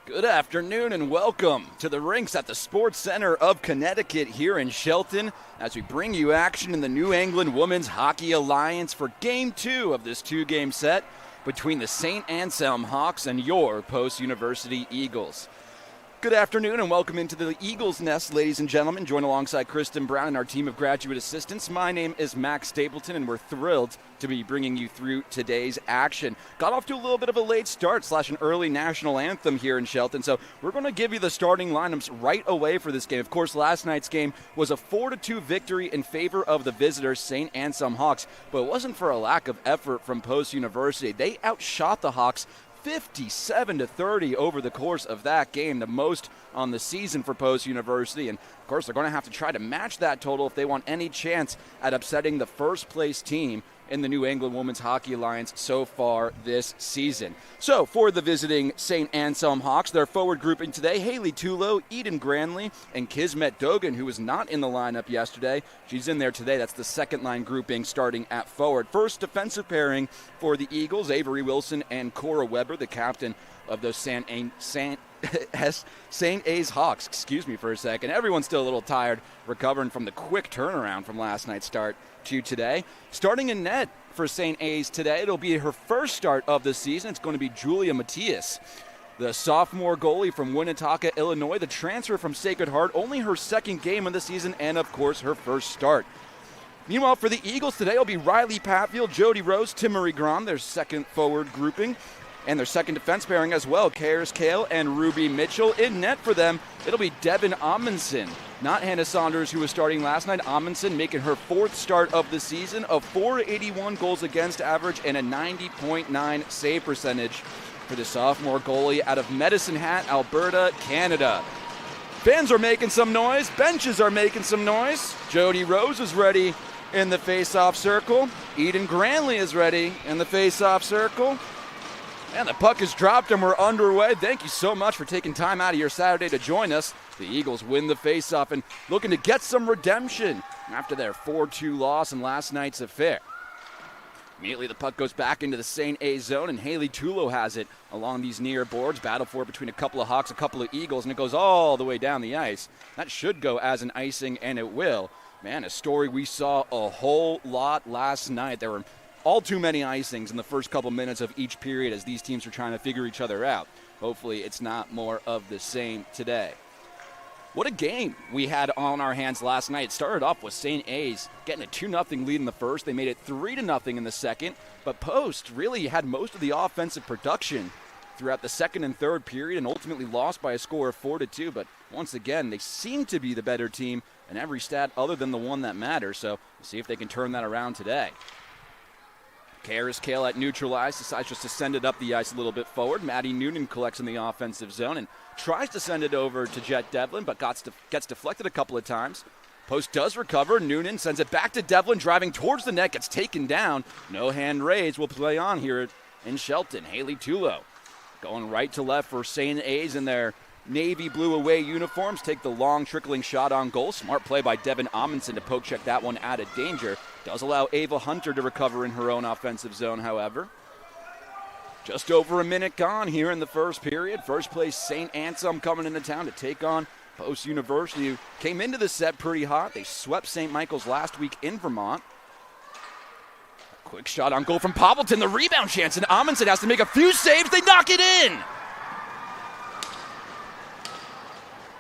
Good afternoon and welcome to the rinks at the Sports Center of Connecticut here in Shelton as we bring you action in the New England Women's Hockey Alliance for Game 2 of this two-game set between the St. Anselm Hawks and your Post-University Eagles. Good afternoon and welcome into the Eagles Nest, ladies and gentlemen. Join alongside Kristen Brown and our team of graduate assistants. My name is Max Stapleton, and we're thrilled to be bringing you through today's action. Got off to a little bit of a late start / an early national anthem here in Shelton, so we're going to give you the starting lineups right away for this game. Of course, last night's game was a 4-2 victory in favor of the visitors, St. Anselm Hawks, but it wasn't for a lack of effort from Post University. They outshot the Hawks 57-30 over the course of that game, the most on the season for Post University. And of course, they're going to have to try to match that total if they want any chance at upsetting the first place team in the New England Women's Hockey Alliance so far this season. So for the visiting St. Anselm Hawks, their forward grouping today, Haley Tulo, Eden Granley, and Kismet Dogan, who was not in the lineup yesterday. She's in there today. That's the second line grouping starting at forward. First defensive pairing for the Eagles, Avery Wilson and Cora Weber, the captain of those St. A's Hawks. Excuse me for a second. Everyone's still a little tired, recovering from the quick turnaround from last night's start to today. Starting in net for St. A's today, it'll be her first start of the season. It's going to be Julia Matias, the sophomore goalie from Winnetaka, Illinois, the transfer from Sacred Heart, only her second game of the season and, of course, her first start. Meanwhile, for the Eagles today, it'll be Riley Patfield, Jody Rose, Timmery Grom, their second forward grouping, and their second defense pairing as well, Karis Kale and Ruby Mitchell. In net for them, it'll be Devin Amundsen, not Hannah Saunders, who was starting last night. Amundsen making her fourth start of the season, a .481 goals against average and a 90.9 save percentage for the sophomore goalie out of Medicine Hat, Alberta, Canada. Fans are making some noise. Benches are making some noise. Jody Rose is ready in the face-off circle. Eden Granley is ready in the face-off circle. And the puck is dropped and we're underway. Thank you so much for taking time out of your Saturday to join us. The Eagles win the faceoff and looking to get some redemption after their 4-2 loss in last night's affair. Immediately the puck goes back into the St. A zone and Haley Tulo has it along these near boards. Battle for it between a couple of Hawks, a couple of Eagles, and it goes all the way down the ice. That should go as an icing, and it will. Man, a story we saw a whole lot last night. There were all too many icings in the first couple minutes of each period as these teams are trying to figure each other out. Hopefully it's not more of the same today. What a game we had on our hands last night. It started off with St. A's getting a 2-0 lead in the first. They made it 3-0 in the second, but Post really had most of the offensive production throughout the second and third period and ultimately lost by a score of 4-2. But once again, they seem to be the better team in every stat other than the one that matters. So we'll see if they can turn that around today. Karis Kale at neutralized, decides just to send it up the ice a little bit forward. Maddie Noonan collects in the offensive zone and tries to send it over to Jet Devlin, but gets deflected a couple of times. Post does recover. Noonan sends it back to Devlin, driving towards the net, gets taken down. No hand raised will play on here in Shelton. Haley Tulo going right to left for St. A's in their navy blue away uniforms. Take the long trickling shot on goal. Smart play by Devin Amundsen to poke check that one out of danger. Does allow Ava Hunter to recover in her own offensive zone, however. Just over a minute gone here in the first period. First place St. Anselm coming into town to take on Post University, who came into the set pretty hot. They swept St. Michael's last week in Vermont. A quick shot on goal from Poppleton. The rebound chance, and Amundsen has to make a few saves. They knock it in.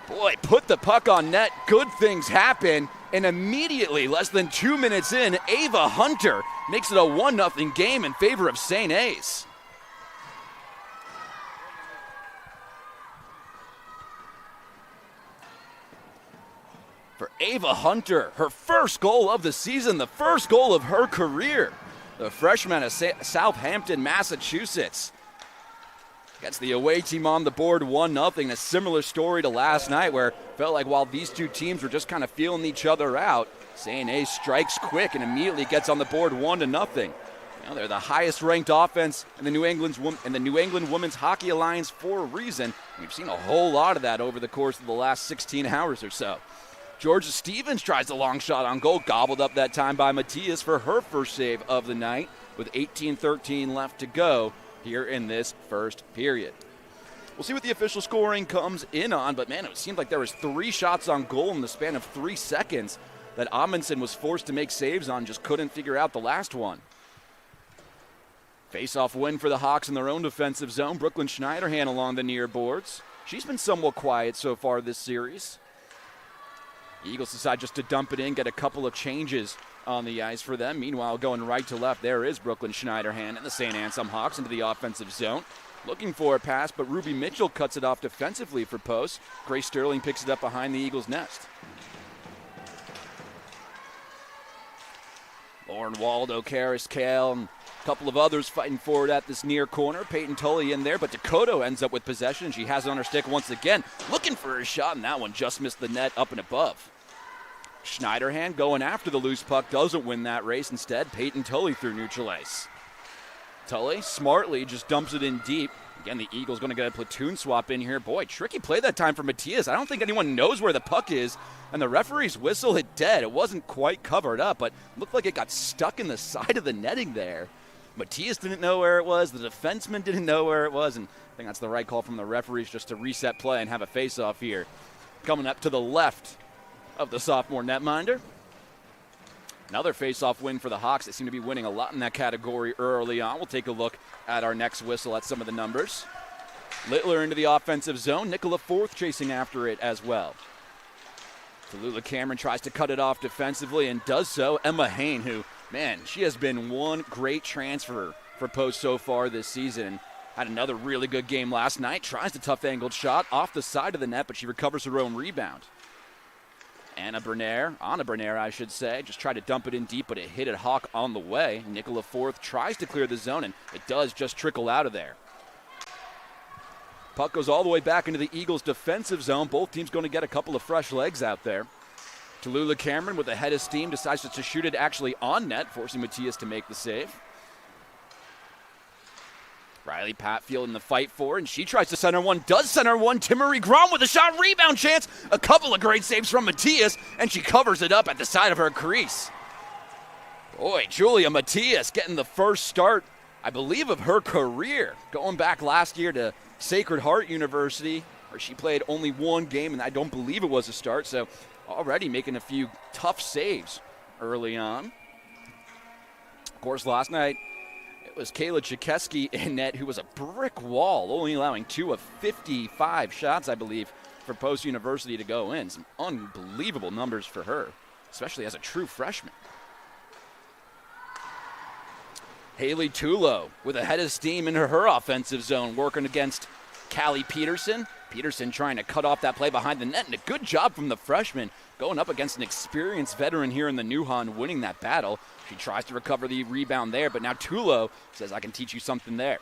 Boy, put the puck on net. Good things happen. And immediately, less than 2 minutes in, Ava Hunter makes it a 1-0 game in favor of St. A's. For Ava Hunter, her first goal of the season, the first goal of her career. The freshman of Southampton, Massachusetts, gets the away team on the board 1-0. A similar story to last night where it felt like while these two teams were just kind of feeling each other out, St. A strikes quick and immediately gets on the board 1-0. Now they're the highest ranked offense in the New England Women's Hockey Alliance for a reason. We've seen a whole lot of that over the course of the last 16 hours or so. Georgia Stevens tries the long shot on goal, gobbled up that time by Matias for her first save of the night with 18-13 left to go here in this first period. We'll see what the official scoring comes in on, but man, it seemed like there was 3 shots on goal in the span of 3 seconds that Amundsen was forced to make saves on, just couldn't figure out the last one. Face-off win for the Hawks in their own defensive zone. Brooklyn Schneiderhan along the near boards. She's been somewhat quiet so far this series. The Eagles decide just to dump it in, get a couple of changes on the ice for them. Meanwhile, going right to left, there is Brooklyn Schneiderhan and the St. Anselm Hawks into the offensive zone. Looking for a pass, but Ruby Mitchell cuts it off defensively for post. Grace Sterling picks it up behind the Eagles' nest. Lauren Waldo, Karis Kale, and a couple of others fighting forward at this near corner. Peyton Tully in there, but Dakota ends up with possession. She has it on her stick once again, looking for a shot, and that one just missed the net up and above. Schneiderhan going after the loose puck, doesn't win that race. Instead, Peyton Tully through neutral ice. Tully smartly just dumps it in deep. Again, the Eagles going to get a platoon swap in here. Boy, tricky play that time for Matthias. I don't think anyone knows where the puck is, and the referee's whistle hit dead. It wasn't quite covered up, but looked like it got stuck in the side of the netting there. Matthias didn't know where it was. The defenseman didn't know where it was, and I think that's the right call from the referees just to reset play and have a face-off here. Coming up to the left of the sophomore netminder. Another face-off win for the Hawks. They seem to be winning a lot in that category early on. We'll take a look at our next whistle at some of the numbers. Littler into the offensive zone. Nicola Forth chasing after it as well. Tallulah Cameron tries to cut it off defensively and does so. Emma Hain, who, man, she has been one great transfer for Post so far this season. Had another really good game last night. Tries the tough angled shot off the side of the net, but she recovers her own rebound. Anna Bernaire, I should say, just tried to dump it in deep, but it hit a Hawk on the way. Nicola Forth tries to clear the zone, and it does just trickle out of there. Puck goes all the way back into the Eagles' defensive zone. Both teams going to get a couple of fresh legs out there. Tallulah Cameron with a head of steam decides to shoot it actually on net, forcing Matthias to make the save. Riley Patfield in the fight for it, and she tries to center one, does center one. Timmery Grom with a shot, rebound chance. A couple of great saves from Matthias, and she covers it up at the side of her crease. Boy, Julia Matthias getting the first start, I believe, of her career. Going back last year to Sacred Heart University, where she played only one game, and I don't believe it was a start, so already making a few tough saves early on. Of course, last night, it was Kayla Chikeski in net, who was a brick wall, only allowing 2 of 55 shots, I believe, for Post University to go in. Some unbelievable numbers for her, especially as a true freshman. Haley Tulo with a head of steam into her offensive zone, working against Callie Peterson. Peterson trying to cut off that play behind the net, and a good job from the freshman going up against an experienced veteran here in the Newhan, winning that battle. She tries to recover the rebound there, but now Tulo says, I can teach you something there.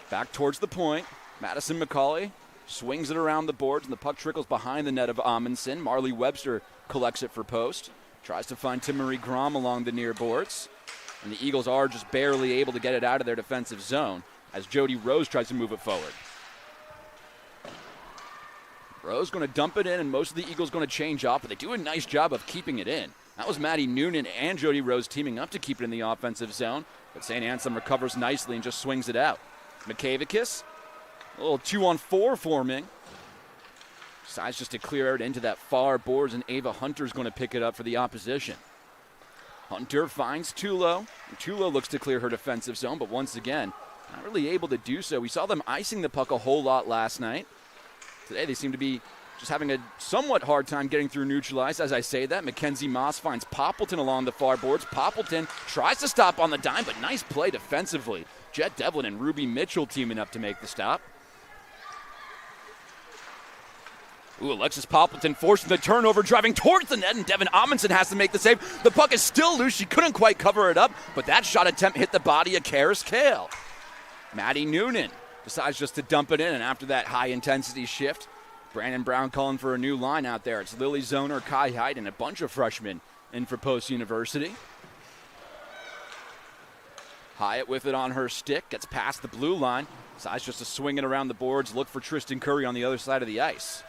Back towards the point. Madison McCauley swings it around the boards, and the puck trickles behind the net of Amundsen. Marley Webster collects it for post. Tries to find Timmery Grom along the near boards. And the Eagles are just barely able to get it out of their defensive zone as Jody Rose tries to move it forward. Rose going to dump it in, and most of the Eagles going to change off, but they do a nice job of keeping it in. That was Maddie Noonan and Jody Rose teaming up to keep it in the offensive zone, but St. Anselm recovers nicely and just swings it out. McKavicus, a little 2-on-4 forming. Decides just to clear it into that far boards, and Ava Hunter's going to pick it up for the opposition. Hunter finds Tulo, and Tulo looks to clear her defensive zone, but once again, not really able to do so. We saw them icing the puck a whole lot last night. Today they seem to be just having a somewhat hard time getting through neutralized. As I say that, Mackenzie Moss finds Poppleton along the far boards. Poppleton tries to stop on the dime, but nice play defensively. Jet Devlin and Ruby Mitchell teaming up to make the stop. Ooh, Alexis Poppleton forcing the turnover, driving towards the net, and Devin Amundsen has to make the save. The puck is still loose. She couldn't quite cover it up, but that shot attempt hit the body of Karis Kale. Maddie Noonan decides just to dump it in, and after that high-intensity shift, Brandon Brown calling for a new line out there. It's Lily Zoner, Kai Hyde, and a bunch of freshmen in for Post University. Hyatt with it on her stick, gets past the blue line. Decides just to swing it around the boards, look for Tristan Curry on the other side of the ice.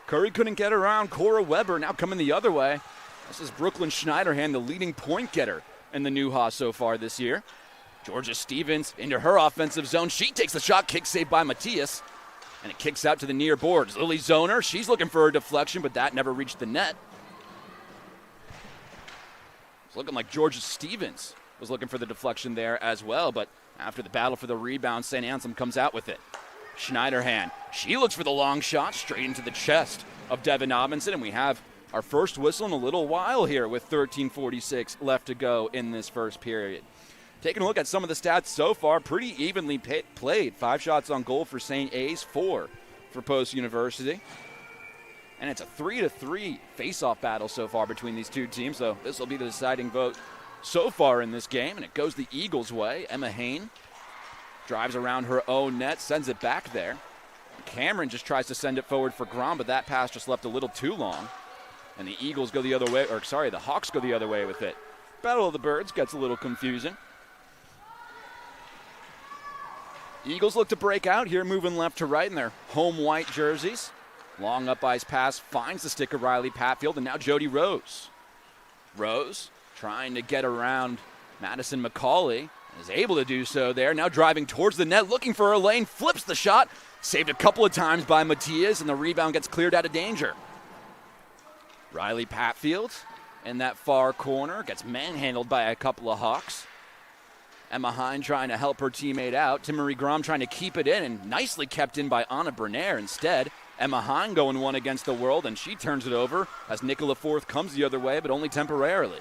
Curry couldn't get around Cora Weber, now coming the other way. This is Brooklyn Schneiderhan, the leading point getter in the Newhaw so far this year. Georgia Stevens into her offensive zone. She takes the shot, kick saved by Matias, and it kicks out to the near boards. Lily Zoner, she's looking for a deflection, but that never reached the net. It's looking like Georgia Stevens was looking for the deflection there as well, but after the battle for the rebound, St. Anselm comes out with it. Schneiderhan, she looks for the long shot straight into the chest of Devin Amundsen, and we have our first whistle in a little while here with 13:46 left to go in this first period. Taking a look at some of the stats so far, pretty evenly played. 5 shots on goal for St. A's, 4 for Post University. And it's a 3-3 face-off battle so far between these two teams, so this will be the deciding vote so far in this game, and it goes the Eagles' way. Emma Hain drives around her own net, sends it back there. Cameron just tries to send it forward for Grom, but that pass just left a little too long. And the Eagles go the other way, the Hawks go the other way with it. Battle of the Birds gets a little confusing. Eagles look to break out here, moving left to right in their home white jerseys. Long up ice pass finds the stick of Riley Patfield, and now Jody Rose. Rose trying to get around Madison McCauley, is able to do so there. Now driving towards the net, looking for a lane, flips the shot. Saved a couple of times by Matias, and the rebound gets cleared out of danger. Riley Patfield in that far corner gets manhandled by a couple of Hawks. Emma Hine trying to help her teammate out. Timmery Grom trying to keep it in, and nicely kept in by Anna Bernaire instead. Emma Hine going one against the world, and she turns it over as Nicola Forth comes the other way, but only temporarily.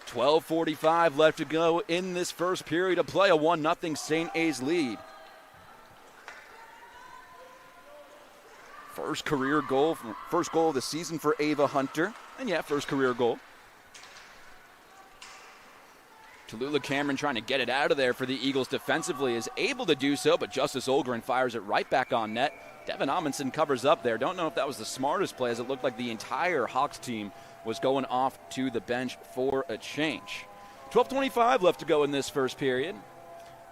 12:45 left to go in this first period of play. A 1-0 St. A's lead. First goal of the season for Ava Hunter. And yeah, first career goal. Tallulah Cameron trying to get it out of there for the Eagles defensively, is able to do so, but Justice Olgren fires it right back on net. Devin Amundsen covers up there. Don't know if that was the smartest play, as it looked like the entire Hawks team was going off to the bench for a change. 12:25 left to go in this first period.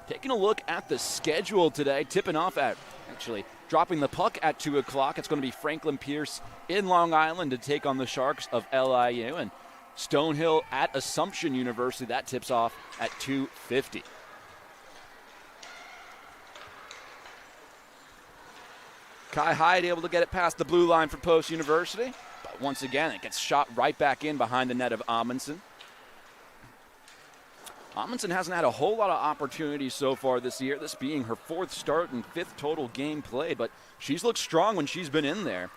Taking a look at the schedule today, tipping off at, dropping the puck at 2 o'clock. It's going to be Franklin Pierce in Long Island to take on the Sharks of LIU, and Stonehill at Assumption University. That tips off at 2:50. Kai Hyde able to get it past the blue line for Post University, but once again it gets shot right back in behind the net of Amundsen. Amundsen hasn't had a whole lot of opportunities so far this year, this being her 4th start and 5th total game played, but she's looked strong when she's been in there.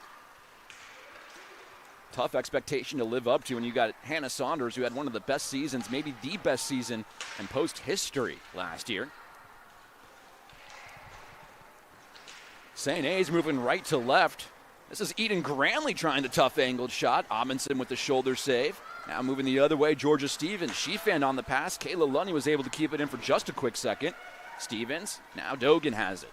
Tough expectation to live up to when you got Hannah Saunders, who had one of the best seasons, maybe the best season in Post history last year. St. A's moving right to left. This is Eden Granley trying the tough angled shot. Amundsen with the shoulder save. Now moving the other way, Georgia Stevens. She fanned on the pass. Kayla Lunny was able to keep it in for just a quick second. Stevens, now Dogan has it.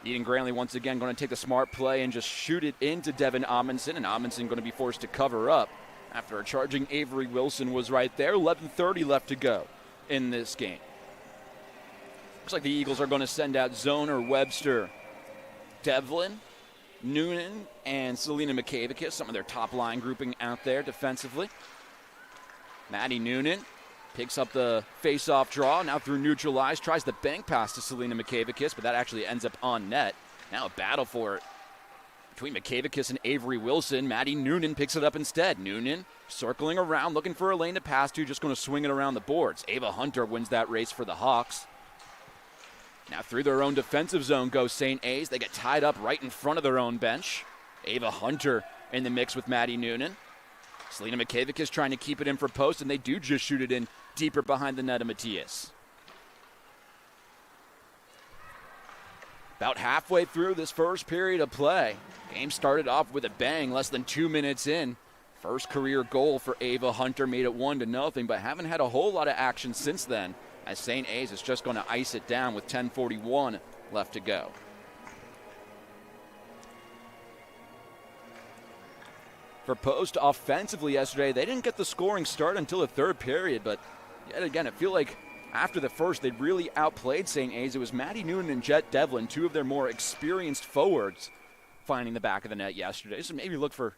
Eden Granley once again going to take the smart play and just shoot it into Devin Amundsen, and Amundsen going to be forced to cover up after a charging Avery Wilson was right there. 11:30 left to go in this game. Looks like the Eagles are going to send out Zoner, Webster, Devlin, Noonan, and Selena McCavikus, some of their top line grouping out there defensively. Maddie Noonan picks up the face-off draw, now through neutral ice, tries the bank pass to Selena McCavikus, but that actually ends up on net. Now a battle for it between McCavikus and Avery Wilson. Maddie Noonan picks it up instead. Noonan circling around, looking for a lane to pass to, just going to swing it around the boards. Ava Hunter wins that race for the Hawks. Now through their own defensive zone goes St. A's. They get tied up right in front of their own bench. Ava Hunter in the mix with Maddie Noonan. Selena McCavikus trying to keep it in for Post, and they do just shoot it in deeper behind the net of Matias. About halfway through this first period of play. Game started off with a bang less than 2 minutes in. First career goal for Ava Hunter made it 1-0, but haven't had a whole lot of action since then, as St. A's is just going to ice it down with 10:41 left to go. For Post offensively yesterday, they didn't get the scoring start until the third period, but yet again, it feel like after the first, they really outplayed St. A's. It was Maddie Noonan and Jet Devlin, two of their more experienced forwards, finding the back of the net yesterday. So maybe look for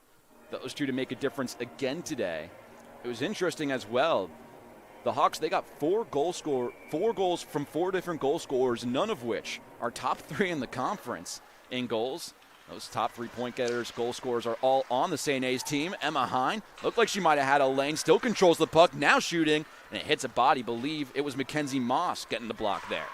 those two to make a difference again today. It was interesting as well. The Hawks, they got four goals from 4 different goal scorers, none of which are top 3 in the conference in goals. Those top 3-point getters, goal scorers are all on the St. A's team. Emma Hine looked like she might have had a lane, still controls the puck, now shooting, and it hits a body. Believe it was Mackenzie Moss getting the block there.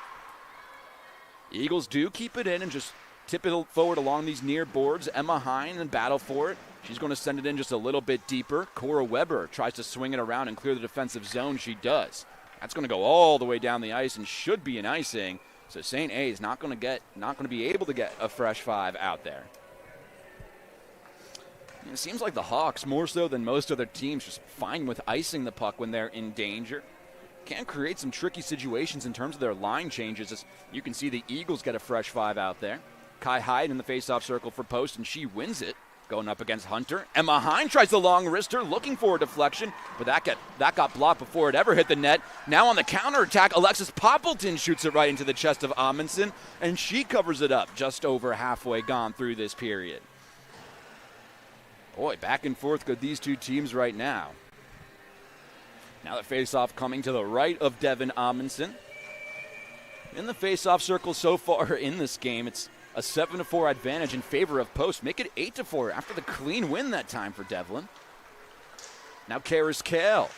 Eagles do keep it in and just tip it forward along these near boards. Emma Hine and battle for it. She's going to send it in just a little bit deeper. Cora Weber tries to swing it around and clear the defensive zone. She does. That's going to go all the way down the ice and should be an icing. So St. A's not going to be able to get a fresh 5 out there. And it seems like the Hawks, more so than most other teams, just fine with icing the puck when they're in danger. Can create some tricky situations in terms of their line changes. As you can see, the Eagles get a fresh 5 out there. Kai Hyde in the faceoff circle for post, and she wins it. Going up against Hunter. Emma Hine tries the long wrister, looking for a deflection, but that got blocked before it ever hit the net. Now on the counterattack, Alexis Poppleton shoots it right into the chest of Amundsen, and she covers it up just over halfway gone through this period. Boy, back and forth go these two teams right now. Now the faceoff coming to the right of Devin Amundsen. In the faceoff circle so far in this game, it's a 7-4 advantage in favor of Post. Make it 8-4 after the clean win that time for Devlin. Now Karis Kale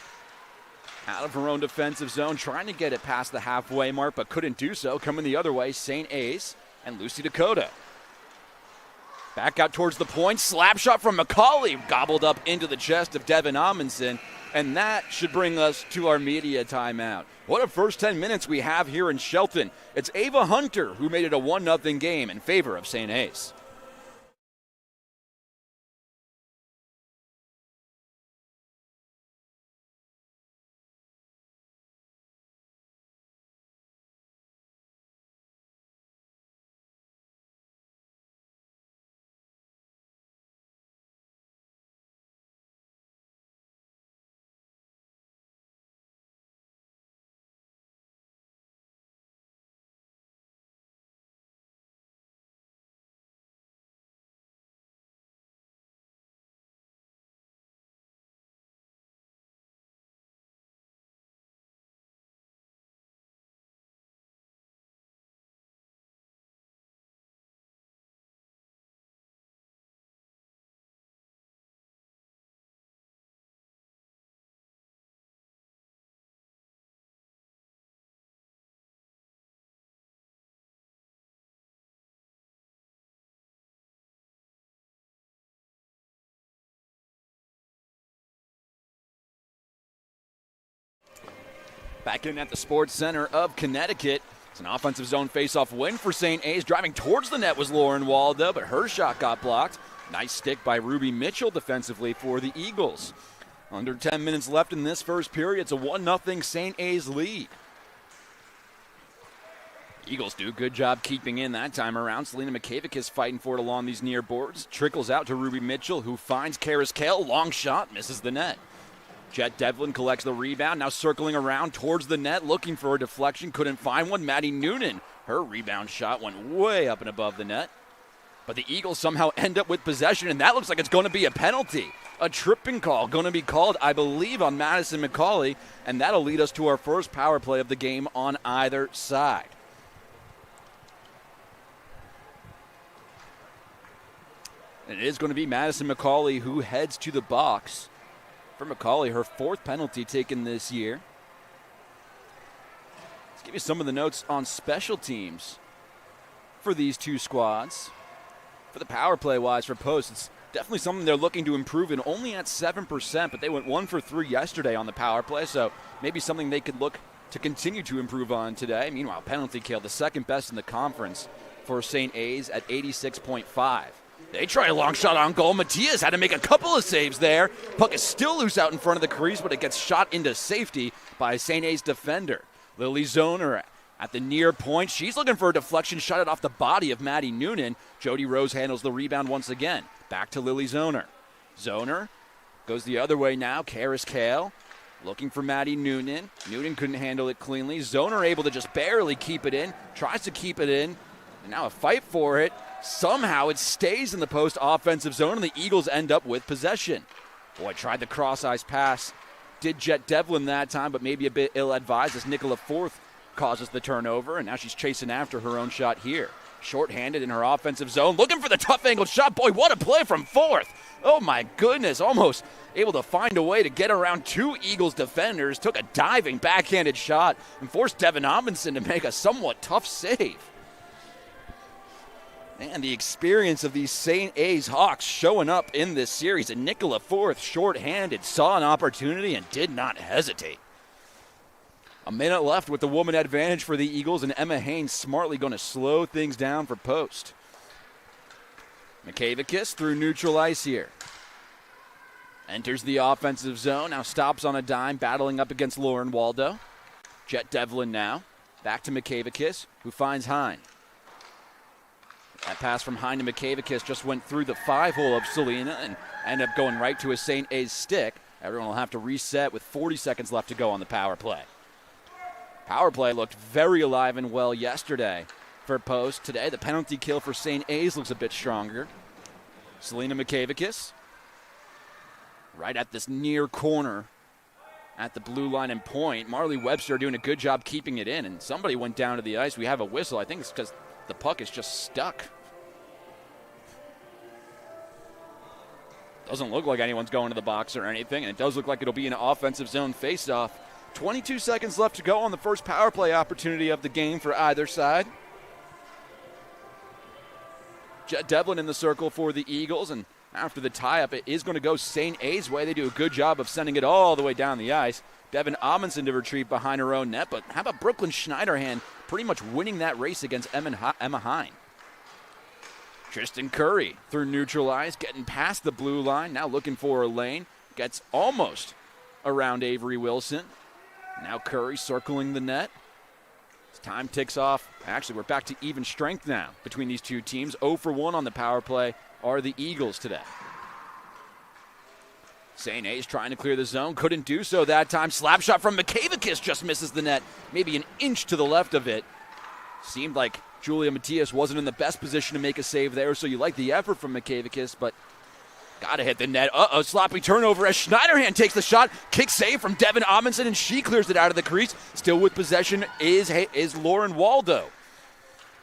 out of her own defensive zone, trying to get it past the halfway mark, but couldn't do so. Coming the other way, St. A's and Lucy Dakota. Back out towards the point, slap shot from McCauley, gobbled up into the chest of Devin Amundsen, and that should bring us to our media timeout. What a first 10 minutes we have here in Shelton. It's Ava Hunter who made it a 1-0 game in favor of St. A's. Back in at the Sports Center of Connecticut. It's an offensive zone faceoff win for St. A's. Driving towards the net was Lauren Waldo, but her shot got blocked. Nice stick by Ruby Mitchell defensively for the Eagles. Under 10 minutes left in this first period. It's a 1-0 St. A's lead. Eagles do a good job keeping in that time around. Selena McCavick is fighting for it along these near boards. Trickles out to Ruby Mitchell, who finds Karis Kale. Long shot, misses the net. Jet Devlin collects the rebound, now circling around towards the net, looking for a deflection. Couldn't find one. Maddie Noonan, her rebound shot went way up and above the net. But the Eagles somehow end up with possession, and that looks like it's going to be a penalty. A tripping call going to be called, I believe, on Madison McCauley, and that'll lead us to our first power play of the game on either side. And it is going to be Madison McCauley who heads to the box. For McCauley, her 4th penalty taken this year. Let's give you some of the notes on special teams for these two squads. For the power play-wise for Post, it's definitely something they're looking to improve in, only at 7%, but they went 1 for 3 yesterday on the power play, so maybe something they could look to continue to improve on today. Meanwhile, penalty kill, the second best in the conference for St. A's at 86.5. They try a long shot on goal. Matias had to make a couple of saves there. Puck is still loose out in front of the crease, but it gets shot into safety by St. A's defender. Lily Zoner at the near point. She's looking for a deflection, shot it off the body of Maddie Noonan. Jody Rose handles the rebound once again. Back to Lily Zoner. Zoner goes the other way now. Karis Kale looking for Maddie Noonan. Noonan couldn't handle it cleanly. Zoner able to just barely keep it in. Tries to keep it in. And now a fight for it. Somehow it stays in the Post offensive zone, and the Eagles end up with possession. Boy, tried the cross-ice pass did Jet Devlin that time, but maybe a bit ill-advised as Nicola Forth causes the turnover, and now she's chasing after her own shot here. Short-handed in her offensive zone, looking for the tough-angled shot. Boy, what a play from Forth. Oh, my goodness, almost able to find a way to get around two Eagles defenders, took a diving backhanded shot, and forced Devin Amundsen to make a somewhat tough save. And the experience of these St. A's Hawks showing up in this series, and Nicola Forth, short-handed, saw an opportunity and did not hesitate. A minute left with the woman advantage for the Eagles, and Emma Haynes smartly going to slow things down for post. McKavakis through neutral ice here. Enters the offensive zone, now stops on a dime, battling up against Lauren Waldo. Jet Devlin now, back to McKavakis, who finds Hine. That pass from Hine to McKavakis just went through the 5-hole of Selena and ended up going right to a St. A's stick. Everyone will have to reset with 40 seconds left to go on the power play. Power play looked very alive and well yesterday for Post. Today, the penalty kill for St. A's looks a bit stronger. Selena McKavakis right at this near corner at the blue line and point. Marley Webster doing a good job keeping it in, and somebody went down to the ice. We have a whistle. I think it's because the puck is just stuck. Doesn't look like anyone's going to the box or anything, and it does look like it'll be an offensive zone faceoff. 22 seconds left to go on the first power play opportunity of the game for either side. Jet Devlin in the circle for the Eagles, and after the tie-up, it is going to go St. A's way. They do a good job of sending it all the way down the ice. Devin Amundsen to retreat behind her own net, but how about Brooklyn Schneiderhan pretty much winning that race against Emma Hine? Tristan Curry through neutral ice, getting past the blue line, now looking for a lane. Gets almost around Avery Wilson. Now Curry circling the net. As time ticks off, actually we're back to even strength now between these two teams. 0 for 1 on the power play are the Eagles today. St. A's trying to clear the zone, couldn't do so that time. Slap shot from McKavakis just misses the net, maybe an inch to the left of it. Seemed like Julia Matias wasn't in the best position to make a save there, so you like the effort from McKavakis, but gotta hit the net. Sloppy turnover as Schneiderhan takes the shot. Kick save from Devin Amundsen, and she clears it out of the crease. Still with possession is Lauren Waldo.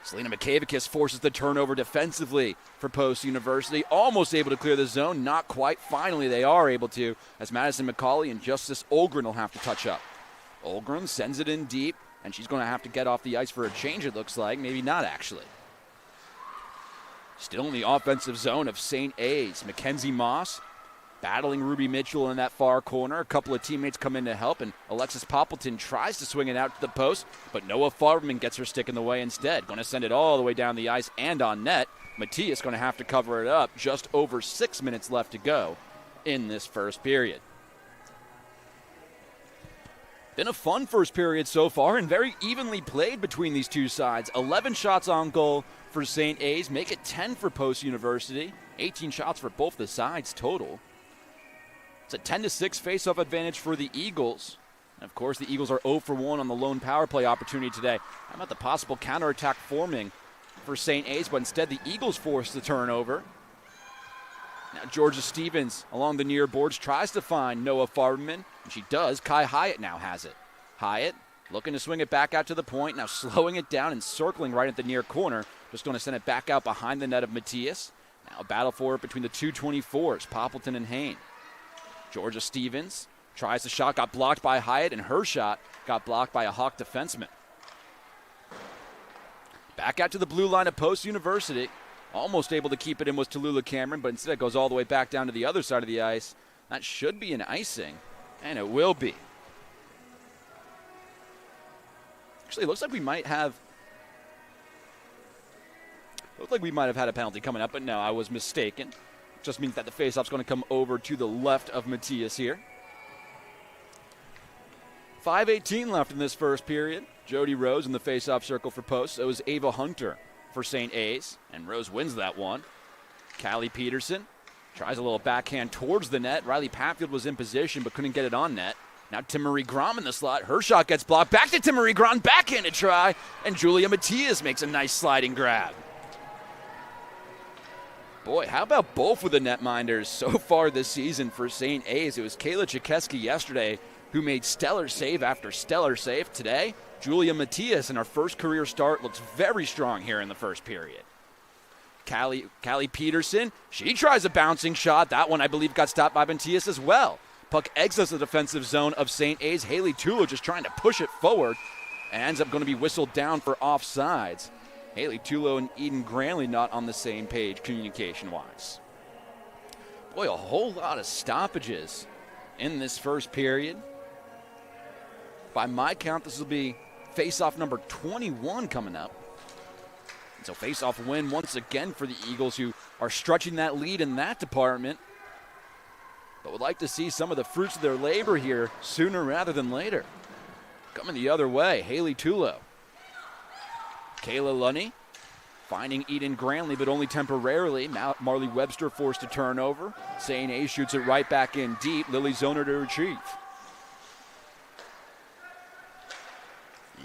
Selena McKavakis forces the turnover defensively for Post University. Almost able to clear the zone, not quite. Finally, they are able to, as Madison McCauley and Justice Olgren will have to touch up. Olgren sends it in deep, and she's going to have to get off the ice for a change, it looks like. Maybe not, actually. Still in the offensive zone of St. A's. Mackenzie Moss battling Ruby Mitchell in that far corner. A couple of teammates come in to help, and Alexis Poppleton tries to swing it out to the post, but Noah Farberman gets her stick in the way instead. Going to send it all the way down the ice and on net. Matias going to have to cover it up. Just over 6 minutes left to go in this first period. Been a fun first period so far and very evenly played between these two sides. 11 shots on goal for St. A's. Make it 10 for Post University. 18 shots for both the sides total. It's a 10-6 face-off advantage for the Eagles. And of course, the Eagles are 0 for 1 on the lone power play opportunity today. How about the possible counterattack forming for St. A's, but instead the Eagles force the turnover. Now Georgia Stevens along the near boards tries to find Noah Farberman, and she does. Kai Hyatt now has it. Hyatt looking to swing it back out to the point, now slowing it down and circling right at the near corner. Just going to send it back out behind the net of Matias. Now a battle for it between the two 24s, Poppleton and Hain. Georgia Stevens tries the shot, got blocked by Hyatt, and her shot got blocked by a Hawk defenseman. Back out to the blue line of Post University. Almost able to keep it in was Tallulah Cameron, but instead it goes all the way back down to the other side of the ice. That should be an icing, and it will be. Actually, it looks like we might have had a penalty coming up, but no, I was mistaken. Just means that the faceoff's going to come over to the left of Matias here. 5:18 left in this first period. Jody Rose in the faceoff circle for Post. So is Ava Hunter for St. A's, and Rose wins that one. Callie Peterson tries a little backhand towards the net. Riley Patfield was in position but couldn't get it on net. Now Timmery Grom in the slot. Her shot gets blocked. Back to Timmery Grom. Backhanded try, and Julia Matias makes a nice sliding grab. Boy, how about both of the netminders so far this season for St. A's? It was Kayla Chikeski yesterday who made stellar save after stellar save. Today, Julia Matias in her first career start looks very strong here in the first period. Callie Peterson, she tries a bouncing shot. That one, I believe, got stopped by Matias as well. Puck exits the defensive zone of St. A's. Haley Tulo just trying to push it forward and ends up going to be whistled down for offsides. Haley Tulo and Eden Granley not on the same page communication-wise. Boy, a whole lot of stoppages in this first period. By my count, this will be face-off number 21 coming up. And so face-off win once again for the Eagles, who are stretching that lead in that department, but would like to see some of the fruits of their labor here sooner rather than later. Coming the other way, Haley Tulo. Kayla Lunny finding Eden Granley, but only temporarily. Marley Webster forced a turnover. St. A shoots it right back in deep. Lily Zoner to retrieve.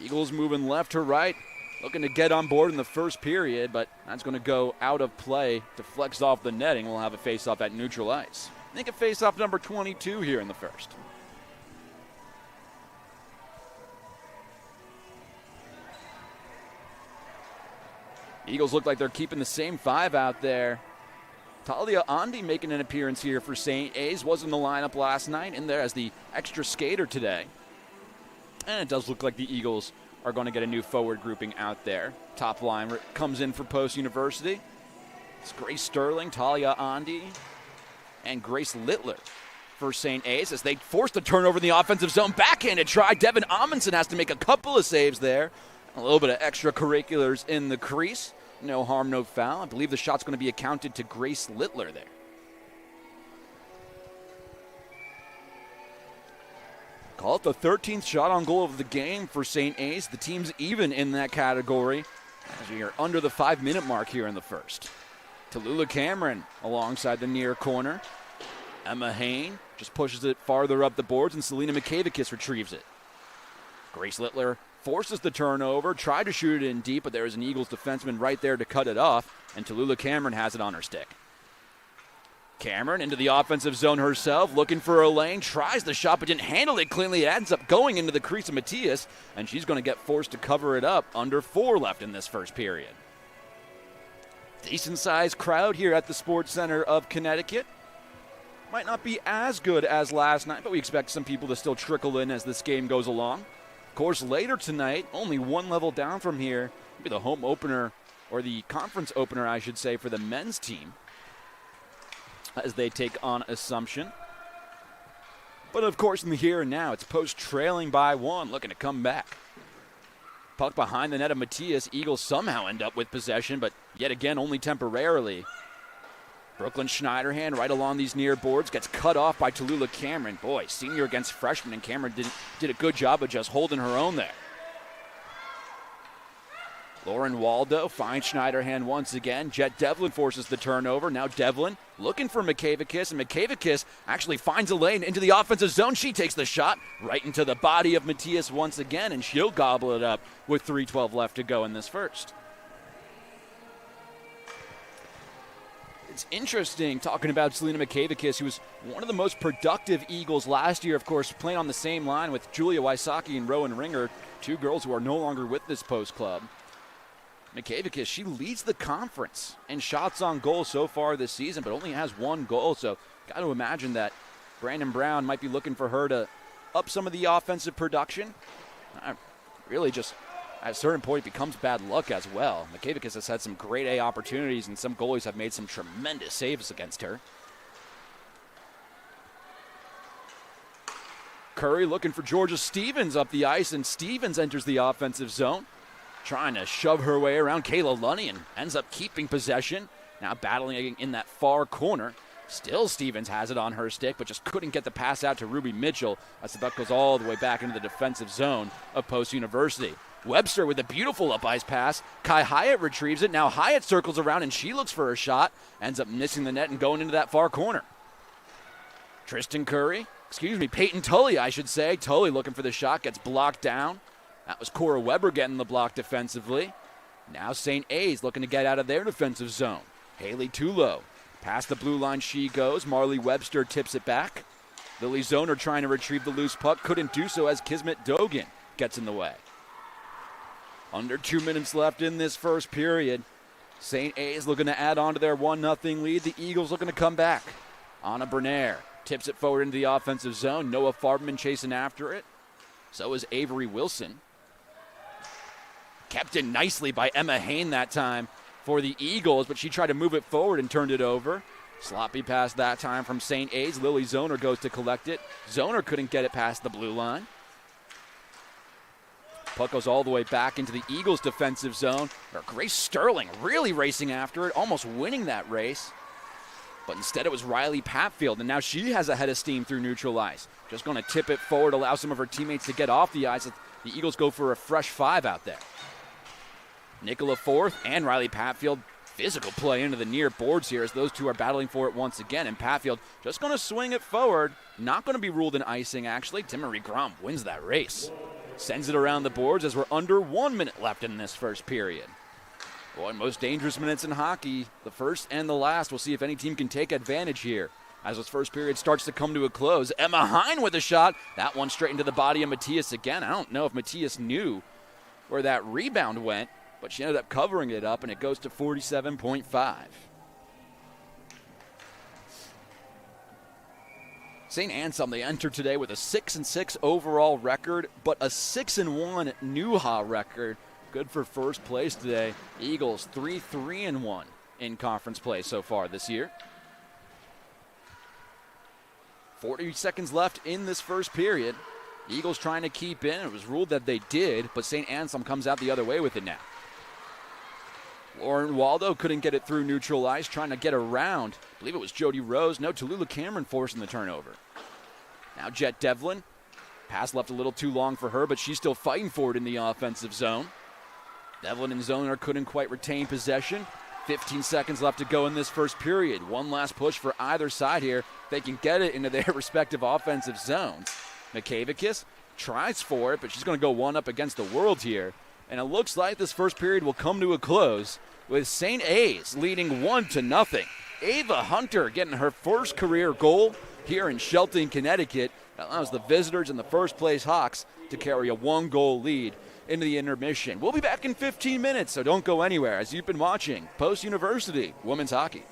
Eagles moving left to right, looking to get on board in the first period, but that's going to go out of play. Deflects off the netting. We'll have a face-off at neutral ice. I think a face-off number 22 here in the first. Eagles look like they're keeping the same five out there. Talia Andi making an appearance here for St. A's. Was in the lineup last night, in there as the extra skater today. And it does look like the Eagles are going to get a new forward grouping out there. Top line comes in for Post University. It's Grace Sterling, Talia Andi, and Grace Littler for St. A's as they force the turnover in the offensive zone. Backhanded try. Devin Amundsen has to make a couple of saves there. A little bit of extracurriculars in the crease. No harm, no foul. I believe the shot's going to be accounted to Grace Littler there. Call it the 13th shot on goal of the game for St. A's. The team's even in that category as we are under the 5-minute mark here in the first. Tallulah Cameron alongside the near corner. Emma Hain just pushes it farther up the boards, and Selena Mikavakis retrieves it. Grace Littler forces the turnover, tried to shoot it in deep, but there is an Eagles defenseman right there to cut it off, and Tallulah Cameron has it on her stick. Cameron into the offensive zone herself, looking for a lane, tries the shot, but didn't handle it cleanly. It ends up going into the crease of Matias, and she's going to get forced to cover it up. Under 4 left in this first period. Decent-sized crowd here at the Sports Center of Connecticut. Might not be as good as last night, but we expect some people to still trickle in as this game goes along. Of course, later tonight, only one level down from here, will be the home opener, or the conference opener, I should say, for the men's team as they take on Assumption. But, of course, in the here and now, it's Post trailing by 1, looking to come back. Puck behind the net of Matias. Eagles somehow end up with possession, but yet again, only temporarily. Brooklyn Schneiderhan right along these near boards, gets cut off by Tallulah Cameron. Boy, senior against freshman, and Cameron did a good job of just holding her own there. Lauren Waldo finds Schneiderhan once again. Jet Devlin forces the turnover. Now Devlin looking for Mikavakis, and Mikavakis actually finds a lane into the offensive zone. She takes the shot right into the body of Matias once again, and she'll gobble it up with 3:12 left to go in this first. It's interesting talking about Selena Mikavakis, who was one of the most productive Eagles last year, of course, playing on the same line with Julia Wysocki and Rowan Ringer, two girls who are no longer with this Post club. Mikavakis, she leads the conference in shots on goal so far this season, but only has 1 goal, so got to imagine that Brandon Brown might be looking for her to up some of the offensive production. Really just at a certain point it becomes bad luck as well. Mikavakis has had some grade A opportunities, and some goalies have made some tremendous saves against her. Curry looking for Georgia Stevens up the ice, and Stevens enters the offensive zone, trying to shove her way around Kayla Lunny, and ends up keeping possession. Now battling in that far corner. Still Stevens has it on her stick, but just couldn't get the pass out to Ruby Mitchell as the puck goes all the way back into the defensive zone of Post University. Webster with a beautiful up-ice pass. Kai Hyatt retrieves it. Now Hyatt circles around, and she looks for a shot. Ends up missing the net and going into that far corner. Peyton Tully, I should say. Tully looking for the shot, gets blocked down. That was Cora Weber getting the block defensively. Now St. A's looking to get out of their defensive zone. Haley Tulo. Past the blue line she goes. Marley Webster tips it back. Lily Zoner trying to retrieve the loose puck. Couldn't do so as Kismet Dogan gets in the way. Under 2 minutes left in this first period. St. A's looking to add on to their 1-0 lead. The Eagles looking to come back. Anna Bernaire tips it forward into the offensive zone. Noah Farbman chasing after it. So is Avery Wilson. Kept in nicely by Emma Hain that time for the Eagles, but she tried to move it forward and turned it over. Sloppy pass that time from St. A's. Lily Zoner goes to collect it. Zoner couldn't get it past the blue line. Puck goes all the way back into the Eagles' defensive zone. Grace Sterling really racing after it, almost winning that race. But instead it was Riley Patfield, and now she has a head of steam through neutral ice. Just going to tip it forward, allow some of her teammates to get off the ice. The Eagles go for a fresh 5 out there. Nicola Forth and Riley Patfield, physical play into the near boards here as those two are battling for it once again. And Patfield just going to swing it forward. Not going to be ruled an icing, actually. Timmery Grum wins that race. Sends it around the boards as we're under 1 minute left in this first period. Boy, most dangerous minutes in hockey, the first and the last. We'll see if any team can take advantage here as this first period starts to come to a close. Emma Hine with a shot. That one straight into the body of Matthias again. I don't know if Matthias knew where that rebound went, but she ended up covering it up, and it goes to 47.5. St. Anselm, they entered today with a 6-6 overall record, but a 6-1 NUHA record. Good for first place today. Eagles 3-3-1 in conference play so far this year. 40 seconds left in this first period. Eagles trying to keep in. It was ruled that they did, but St. Anselm comes out the other way with it now. Lauren Waldo couldn't get it through neutral ice, trying to get around. I believe it was Jody Rose. No, Tallulah Cameron forcing the turnover. Now Jet Devlin. Pass left a little too long for her, but she's still fighting for it in the offensive zone. Devlin and Zoner couldn't quite retain possession. 15 seconds left to go in this first period. One last push for either side here. They can get it into their respective offensive zones. Mikavakis tries for it, but she's going to go one up against the world here. And it looks like this first period will come to a close with St. A's leading 1-0. Ava Hunter getting her first career goal here in Shelton, Connecticut. That allows the visitors and the first-place Hawks to carry a 1-goal lead into the intermission. We'll be back in 15 minutes, so don't go anywhere as you've been watching Post University Women's Hockey.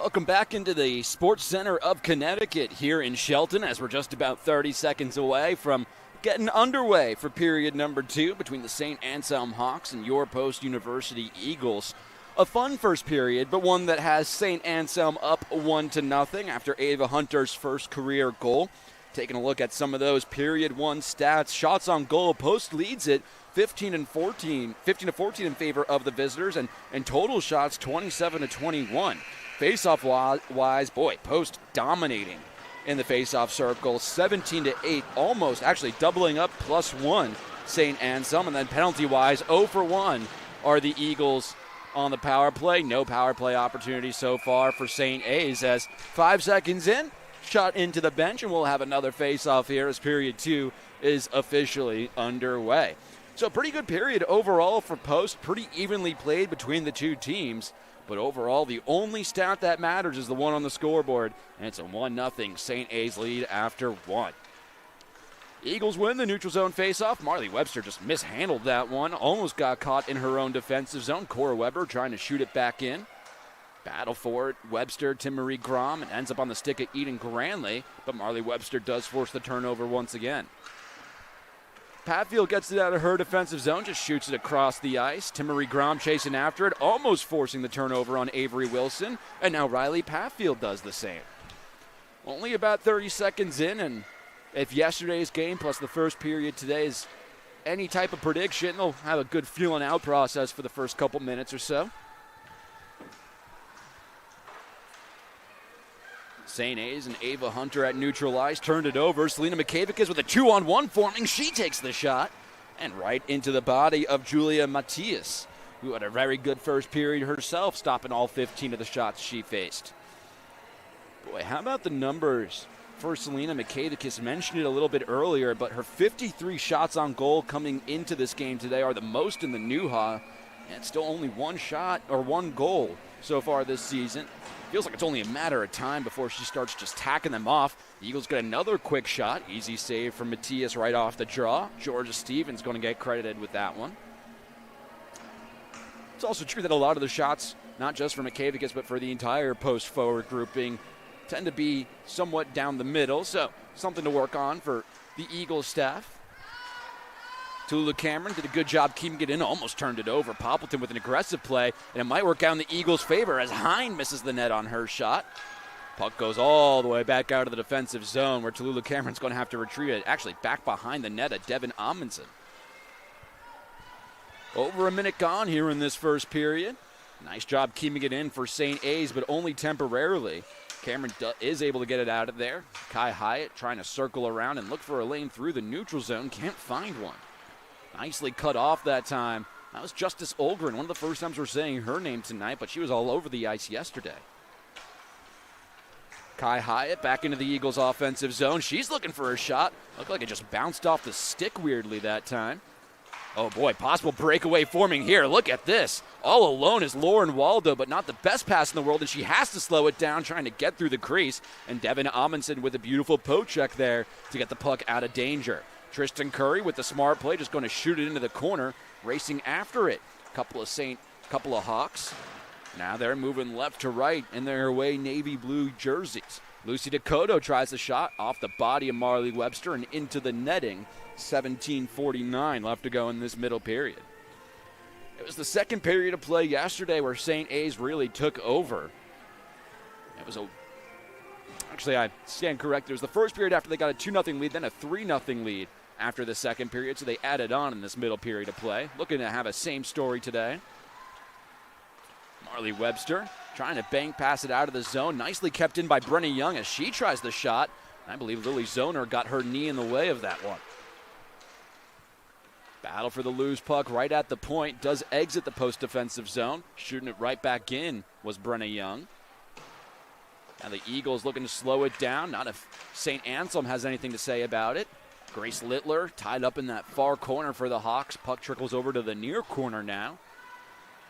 Welcome back into the Sports Center of Connecticut here in Shelton, as we're just about 30 seconds away from getting underway for period number 2 between the St. Anselm Hawks and Your Post University Eagles. A fun first period, but one that has St. Anselm up 1-0 after Ava Hunter's first career goal. Taking a look at some of those period 1 stats. Shots on goal, Post leads it 15-14 in favor of the visitors, and total shots 27-21. Face-off-wise, Post dominating in the face-off circle, 17-8, almost actually doubling up +1 St. Anselm. And then penalty-wise, 0 for 1 are the Eagles on the power play. No power play opportunity so far for St. A's, as 5 seconds in, shot into the bench, and we'll have another face-off here as period 2 is officially underway. So pretty good period overall for Post, pretty evenly played between the two teams. But overall, the only stat that matters is the one on the scoreboard, and it's a 1-0 St. A's lead after 1. Eagles win the neutral zone faceoff. Marley Webster just mishandled that one, almost got caught in her own defensive zone. Cora Weber trying to shoot it back in. Battle for it, Webster, Timmery Grom, and ends up on the stick of Eden Granley, but Marley Webster does force the turnover once again. Patfield gets it out of her defensive zone, just shoots it across the ice. Timmery Grom chasing after it, almost forcing the turnover on Avery Wilson, and now Riley Patfield does the same. Only about 30 seconds in, and if yesterday's game plus the first period today is any type of prediction, they'll have a good feeling out process for the first couple minutes or so. St. A's and Ava Hunter at neutral ice, turned it over. Selena Mikavickas with a 2-on-1 forming. She takes the shot and right into the body of Julia Matias, who had a very good first period herself, stopping all 15 of the shots she faced. Boy, how about the numbers for Selena Mikavickas? Mentioned it a little bit earlier, but her 53 shots on goal coming into this game today are the most in the Newha, and still only one shot or one goal so far this season. Feels like it's only a matter of time before she starts just tacking them off. The Eagles get another quick shot. Easy save from Matias right off the draw. Georgia Stevens going to get credited with that one. It's also true that a lot of the shots, not just for Mikavickas, but for the entire post forward grouping, tend to be somewhat down the middle. So something to work on for the Eagles staff. Tallulah Cameron did a good job keeping it in, almost turned it over. Poppleton with an aggressive play, and it might work out in the Eagles' favor as Hine misses the net on her shot. Puck goes all the way back out of the defensive zone, where Tallulah Cameron's going to have to retrieve it. Actually, back behind the net at Devin Amundsen. Over a minute gone here in this first period. Nice job keeping it in for St. A's, but only temporarily. Cameron is able to get it out of there. Kai Hyatt trying to circle around and look for a lane through the neutral zone. Can't find one. Nicely cut off that time. That was Justice Olgren. One of the first times we're saying her name tonight, but she was all over the ice yesterday. Kai Hyatt back into the Eagles' offensive zone. She's looking for a shot. Looked like it just bounced off the stick weirdly that time. Oh boy, possible breakaway forming here. Look at this. All alone is Lauren Waldo, but not the best pass in the world, and she has to slow it down trying to get through the crease. And Devin Amundsen with a beautiful poke check there to get the puck out of danger. Tristan Curry with the smart play, just going to shoot it into the corner, racing after it. Couple of Hawks. Now they're moving left to right in their away navy blue jerseys. Lucy Dakota tries the shot off the body of Marley Webster and into the netting. 17:49 left to go in this middle period. It was the second period of play yesterday where St. A's really took over. Actually, I stand corrected. It was the first period after they got a 2-0 lead, then a 3-0 lead after the second period, so they added on in this middle period of play. Looking to have a same story today. Marley Webster trying to bang pass it out of the zone. Nicely kept in by Brenna Young as she tries the shot. I believe Lily Zoner got her knee in the way of that one. Battle for the loose puck right at the point. Does exit the post-defensive zone. Shooting it right back in was Brenna Young. Now the Eagles looking to slow it down. Not if St. Anselm has anything to say about it. Grace Littler tied up in that far corner for the Hawks. Puck trickles over to the near corner now.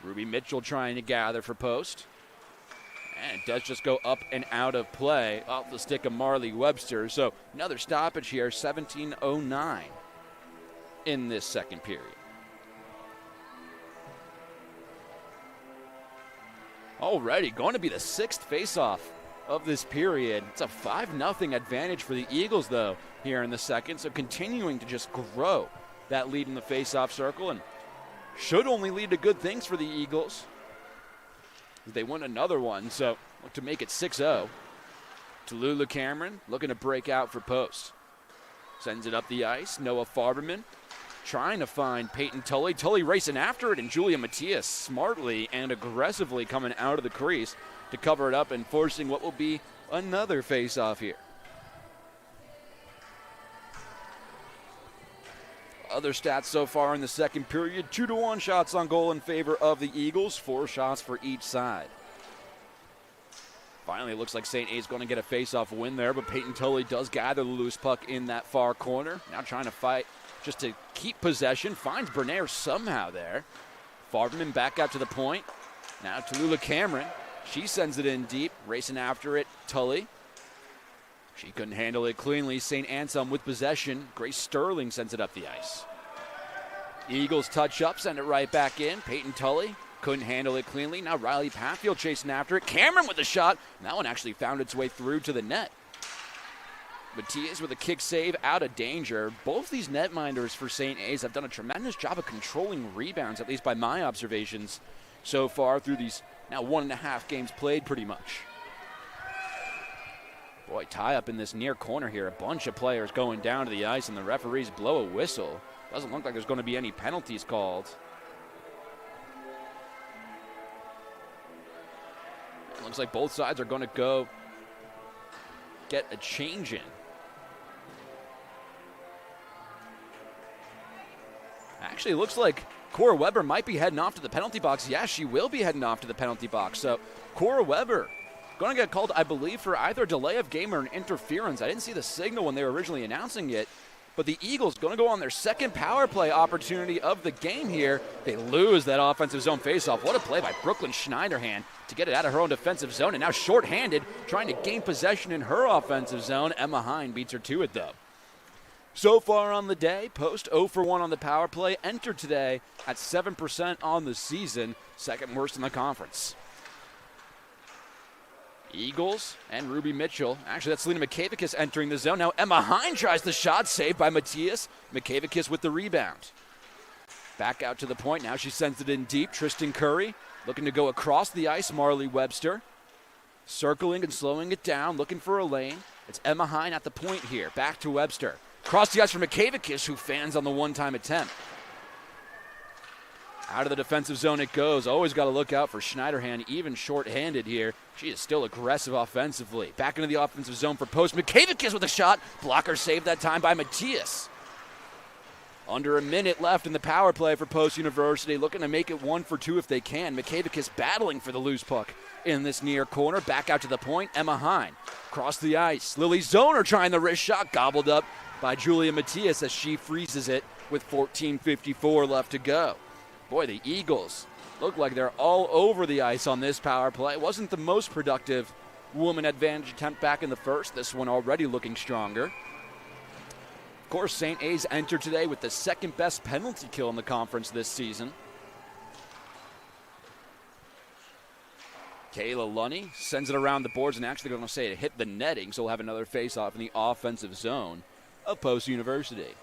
Ruby Mitchell trying to gather for post. And it does just go up and out of play off the stick of Marley Webster. So another stoppage here, 17:09 in this second period. already going to be the 6th faceoff of this period. It's a 5-0 advantage for the Eagles, though, here in the second. So continuing to just grow that lead in the faceoff circle, and should only lead to good things for the Eagles. They win another one, so look to make it 6-0. Tallulah Cameron looking to break out for post. Sends it up the ice. Noah Farberman trying to find Peyton Tully. Tully racing after it, and Julia Matias smartly and aggressively coming out of the crease to cover it up and forcing what will be another face-off here. Other stats so far in the second period, 2-1 shots on goal in favor of the Eagles, 4 shots for each side. Finally, it looks like St. A's going to get a face-off win there, but Peyton Tully does gather the loose puck in that far corner. Now trying to fight just to keep possession. Finds Bernaire somehow there. Farberman back out to the point. Now Tallulah Cameron. She sends it in deep, racing after it. Tully. She couldn't handle it cleanly. St. Anselm with possession. Grace Sterling sends it up the ice. Eagles touch up, send it right back in. Peyton Tully couldn't handle it cleanly. Now Riley Patfield chasing after it. Cameron with the shot. And that one actually found its way through to the net. Matias with a kick save out of danger. Both these netminders for St. A's have done a tremendous job of controlling rebounds, at least by my observations so far through these now 1.5 games played pretty much. Boy, tie up in this near corner here. A bunch of players going down to the ice, and the referees blow a whistle. Doesn't look like there's going to be any penalties called. It looks like both sides are going to go get a change in. Actually, it looks like Cora Weber might be heading off to the penalty box. Yeah, she will be heading off to the penalty box. So Cora Weber going to get called, I believe, for either delay of game or an interference. I didn't see the signal when they were originally announcing it. But the Eagles going to go on their second power play opportunity of the game here. They lose that offensive zone faceoff. What a play by Brooklyn Schneiderhan to get it out of her own defensive zone. And now shorthanded, trying to gain possession in her offensive zone. Emma Hine beats her to it, though. So far on the day, Post 0 for 1 on the power play. Entered today at 7% on the season, second worst in the conference. Eagles and Ruby Mitchell. Actually, that's Selena Mikavicus entering the zone. Now Emma Hine tries the shot, saved by Matias. Mikavicus with the rebound. Back out to the point. Now she sends it in deep. Tristan Curry looking to go across the ice. Marley Webster circling and slowing it down, looking for a lane. It's Emma Hine at the point here. Back to Webster. Across the ice for Mikavicus, who fans on the one-time attempt. Out of the defensive zone it goes. Always got to look out for Schneiderhan, even short-handed here. She is still aggressive offensively. Back into the offensive zone for Post. Mikavicus with a shot. Blocker saved that time by Matias. Under a minute left in the power play for Post University. Looking to make it 1 for 2 if they can. Mikavicus battling for the loose puck in this near corner. Back out to the point. Emma Hine. Across the ice. Lily Zoner trying the wrist shot. Gobbled up by Julia Matias as she freezes it with 14:54 left to go. Boy, the Eagles look like they're all over the ice on this power play. Wasn't the most productive woman advantage attempt back in the first. This one already looking stronger. Of course, St. A's entered today with the second best penalty kill in the conference this season. Kayla Lunny sends it around the boards, and actually going to say it hit the netting, so we'll have another face-off in the offensive zone of Post University.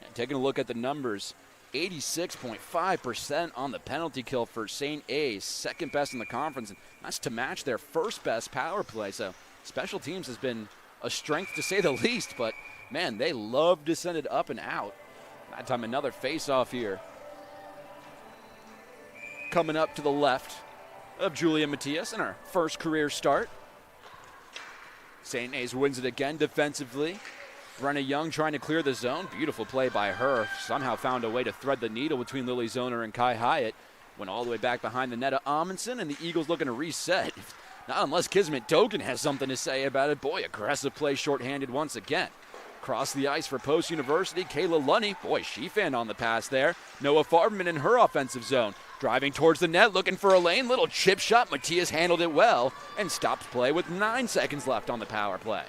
And taking a look at the numbers, 86.5% on the penalty kill for St. A's, second best in the conference, and that's to match their first best power play. So special teams has been a strength to say the least, but man, they love to send it up and out. That time another face-off here. Coming up to the left of Julia Matias in her first career start. St. A's wins it again defensively. Brenna Young trying to clear the zone. Beautiful play by her. Somehow found a way to thread the needle between Lily Zoner and Kai Hyatt. Went all the way back behind the net of Amundsen, and the Eagles looking to reset. Not unless Kismet Dogan has something to say about it. Boy, aggressive play shorthanded once again. Across the ice for Post University, Kayla Lunny. Boy, she fanned on the pass there. Noah Farberman in her offensive zone. Driving towards the net, looking for a lane. Little chip shot. Matias handled it well and stopped play with 9 seconds left on the power play.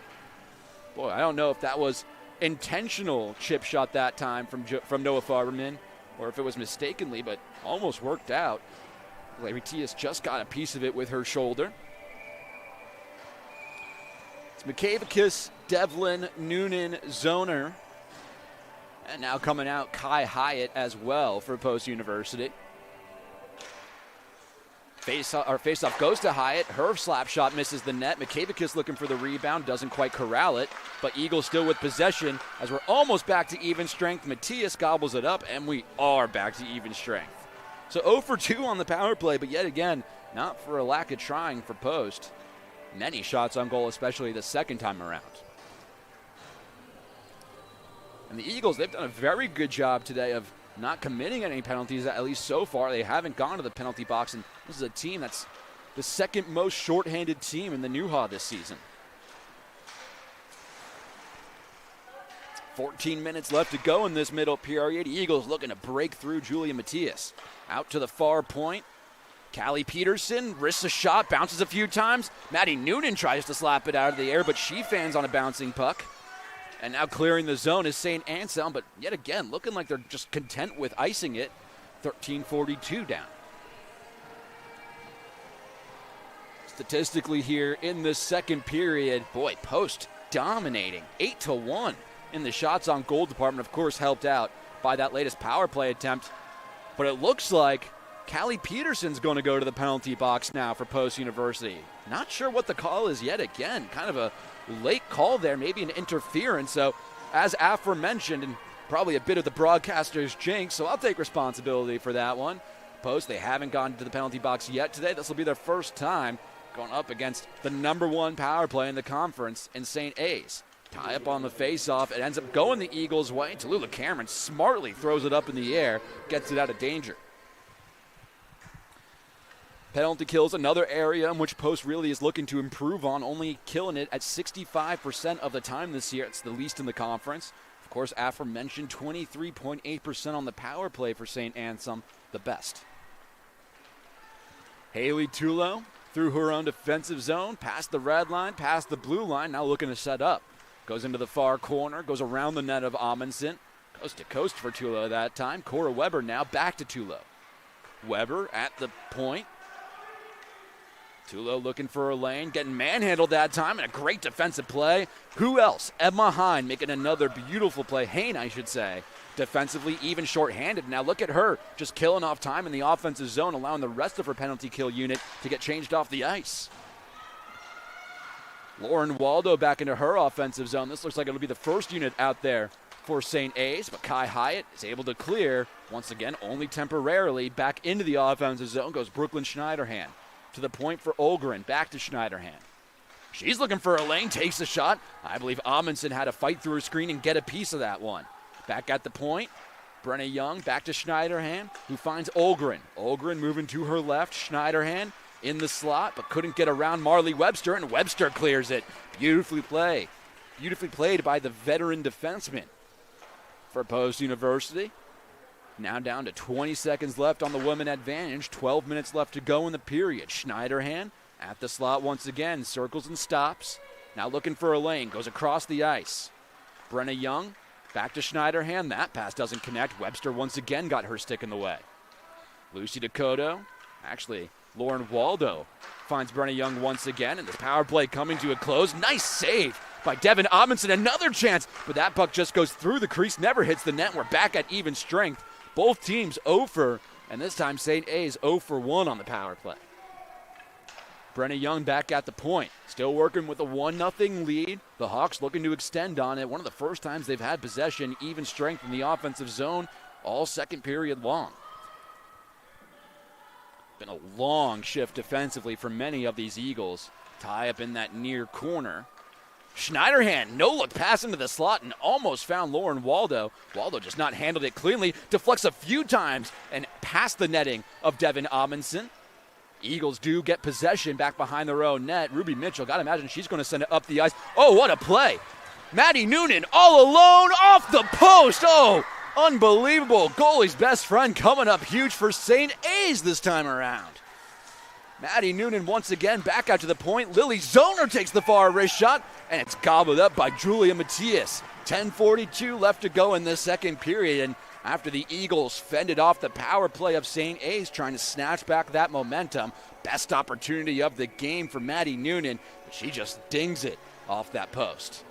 Boy, I don't know if that was intentional chip shot that time from Noah Farberman or if it was mistakenly, but almost worked out. Matias just got a piece of it with her shoulder. It's Mikavicus, Devlin, Noonan, Zoner. And now coming out, Kai Hyatt as well for Post University. Face-off goes to Hyatt. Her slap shot misses the net. Mikavicus looking for the rebound, doesn't quite corral it. But Eagles still with possession as we're almost back to even strength. Matias gobbles it up, and we are back to even strength. So 0 for 2 on the power play, but yet again, not for a lack of trying for Post. Many shots on goal, especially the second time around. And the Eagles, they've done a very good job today of not committing any penalties, at least so far. They haven't gone to the penalty box, and this is a team that's the second most shorthanded team in the Newhaw this season. 14 minutes left to go in this middle period. Eagles looking to break through Julia Matias. Out to the far point. Callie Peterson risks a shot, bounces a few times. Maddie Noonan tries to slap it out of the air, but she fans on a bouncing puck. And now clearing the zone is St. Anselm, but yet again, looking like they're just content with icing it. 13:42 down. Statistically here in the second period, boy, Post dominating. 8-1 in the shots on goal department, of course, helped out by that latest power play attempt. But it looks like Callie Peterson's going to go to the penalty box now for Post University. Not sure what the call is yet again. Kind of a late call there, maybe an interference. So as aforementioned, and probably a bit of the broadcaster's jinx, so I'll take responsibility for that one. Post, they haven't gone to the penalty box yet today. This will be their first time going up against the number one power play in the conference in St. A's. Tie up on the face-off. It ends up going the Eagles' way. Tallulah Cameron smartly throws it up in the air, gets it out of danger. Penalty kills, another area in which Post really is looking to improve on, only killing it at 65% of the time this year. It's the least in the conference. Of course, aforementioned 23.8% on the power play for St. Anselm, the best. Haley Tulo through her own defensive zone, past the red line, past the blue line, now looking to set up. Goes into the far corner, goes around the net of Amundsen. Coast to coast for Tulo that time. Cora Weber now back to Tulo. Weber at the point. Tulo looking for a lane, getting manhandled that time, and a great defensive play. Who else? Emma Hine making another beautiful play. Hain, I should say. Defensively, even shorthanded. Now look at her just killing off time in the offensive zone, allowing the rest of her penalty kill unit to get changed off the ice. Lauren Waldo back into her offensive zone. This looks like it'll be the first unit out there for St. A's, but Kai Hyatt is able to clear, once again, only temporarily. Back into the offensive zone goes Brooklyn Schneiderhan. To the point for Olgren, back to Schneiderhan. She's looking for a lane, takes a shot. I believe Amundsen had to fight through her screen and get a piece of that one. Back at the point, Brenna Young back to Schneiderhan, who finds Olgren. Olgren moving to her left, Schneiderhan in the slot, but couldn't get around Marley Webster, and Webster clears it. Beautifully played by the veteran defenseman for Post University. Now down to 20 seconds left on the women advantage. 12 minutes left to go in the period. Schneiderhan at the slot once again. Circles and stops. Now looking for a lane. Goes across the ice. Brenna Young back to Schneiderhan. That pass doesn't connect. Webster once again got her stick in the way. Lucy Dakota. Actually, Lauren Waldo finds Brenna Young once again. And this power play coming to a close. Nice save by Devin Amundsen. Another chance. But that puck just goes through the crease. Never hits the net. We're back at even strength. Both teams 0 for, and this time St. A's 0 for 1 on the power play. Brenna Young back at the point. Still working with a 1-0 lead. The Hawks looking to extend on it. One of the first times they've had possession, even strength in the offensive zone, all second period long. Been a long shift defensively for many of these Eagles. Tie up in that near corner. Schneiderhan, no-look pass into the slot and almost found Lauren Waldo. Waldo just not handled it cleanly, deflects a few times and past the netting of Devin Amundsen. Eagles do get possession back behind their own net. Ruby Mitchell, got to imagine she's going to send it up the ice. Oh, what a play. Maddie Noonan all alone off the post. Oh, unbelievable. Goalie's best friend coming up huge for St. A's this time around. Maddie Noonan once again back out to the point. Lily Zoner takes the far wrist shot, and it's gobbled up by Julia Matias. 10:42 left to go in this second period, and after the Eagles fended off the power play of St. A's, trying to snatch back that momentum. Best opportunity of the game for Maddie Noonan, but she just dings it off that post.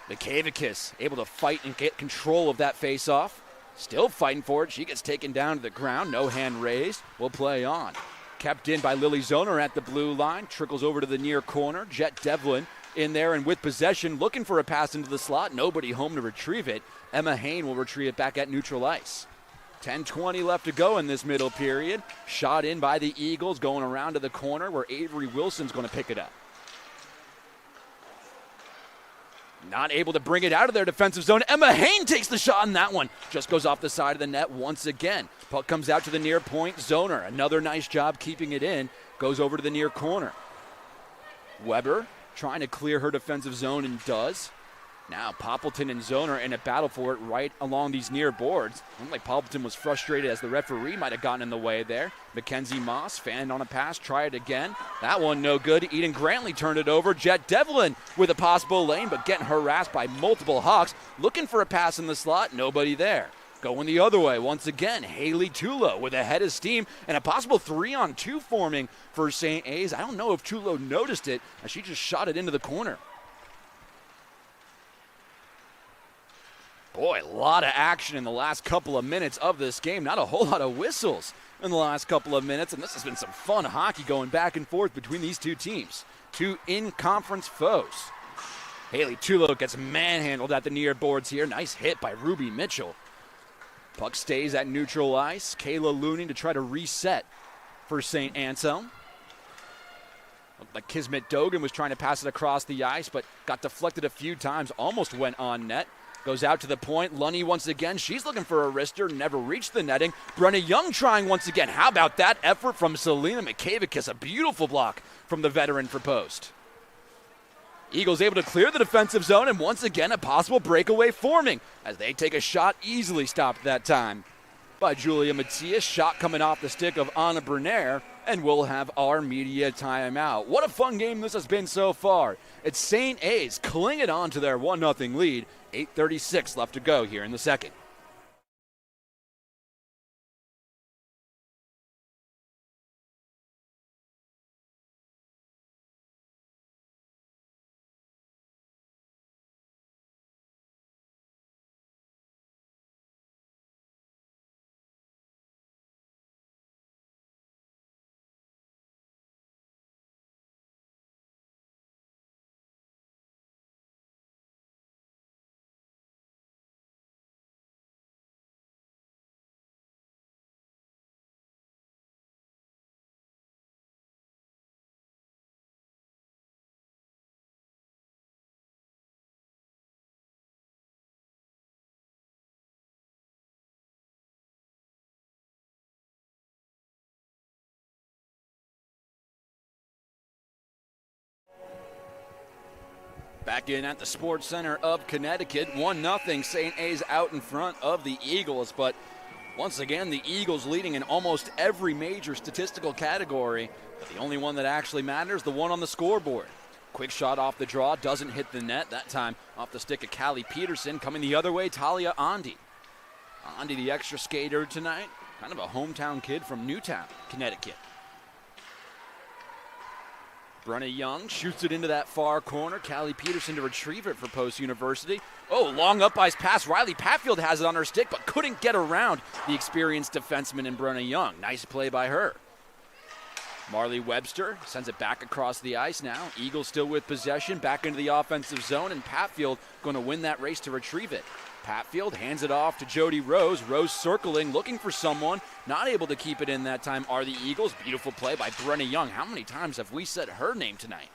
Mikavicus able to fight and get control of that face-off. Still fighting for it. She gets taken down to the ground. No hand raised. Will play on. Kept in by Lily Zoner at the blue line. Trickles over to the near corner. Jet Devlin in there and with possession, looking for a pass into the slot. Nobody home to retrieve it. Emma Hain will retrieve it back at neutral ice. 10:20 left to go in this middle period. Shot in by the Eagles, going around to the corner where Avery Wilson's going to pick it up. Not able to bring it out of their defensive zone. Emma Hain takes the shot on that one. Just goes off the side of the net once again. Puck comes out to the near point. Zoner, another nice job keeping it in. Goes over to the near corner. Weber trying to clear her defensive zone and does. Now Poppleton and Zoner in a battle for it right along these near boards. Looked like Poppleton was frustrated as the referee might have gotten in the way there. Mackenzie Moss fanned on a pass, try it again. That one no good. Eden Grantley turned it over. Jet Devlin with a possible lane, but getting harassed by multiple Hawks. Looking for a pass in the slot, nobody there. Going the other way once again, Haley Tulo with a head of steam and a possible 3-on-2 forming for St. A's. I don't know if Tulo noticed it as she just shot it into the corner. Boy, a lot of action in the last couple of minutes of this game. Not a whole lot of whistles in the last couple of minutes, and this has been some fun hockey going back and forth between these two teams. Two in-conference foes. Haley Tulo gets manhandled at the near boards here. Nice hit by Ruby Mitchell. Puck stays at neutral ice. Kayla Looney to try to reset for St. Anselm. Looked like Kismet Dogan was trying to pass it across the ice, but got deflected a few times, almost went on net. Goes out to the point. Lunny once again. She's looking for a wrister. Never reached the netting. Brenna Young trying once again. How about that effort from Selena Mikavicus? A beautiful block from the veteran for post. Eagles able to clear the defensive zone, and once again a possible breakaway forming as they take a shot, easily stopped that time by Julia Matias. Shot coming off the stick of Anna Bernier, and we'll have our media timeout. What a fun game this has been so far. It's St. A's clinging on to their 1-0 lead. 8:36 left to go here in the second. Back in at the Sports Center of Connecticut, 1-0 St. A's out in front of the Eagles, but once again the Eagles leading in almost every major statistical category, but the only one that actually matters, the one on the scoreboard. Quick shot off the draw, doesn't hit the net, that time off the stick of Callie Peterson. Coming the other way, Talia Andi. Andi, the extra skater tonight, kind of a hometown kid from Newtown, Connecticut. Brenna Young shoots it into that far corner. Callie Peterson to retrieve it for Post University. Oh, long up ice pass. Riley Patfield has it on her stick, but couldn't get around the experienced defenseman in Brenna Young. Nice play by her. Marley Webster sends it back across the ice now. Eagles still with possession, back into the offensive zone, and Patfield going to win that race to retrieve it. Patfield hands it off to Jody Rose. Rose circling, looking for someone. Not able to keep it in that time are the Eagles. Beautiful play by Brenna Young. How many times have we said her name tonight?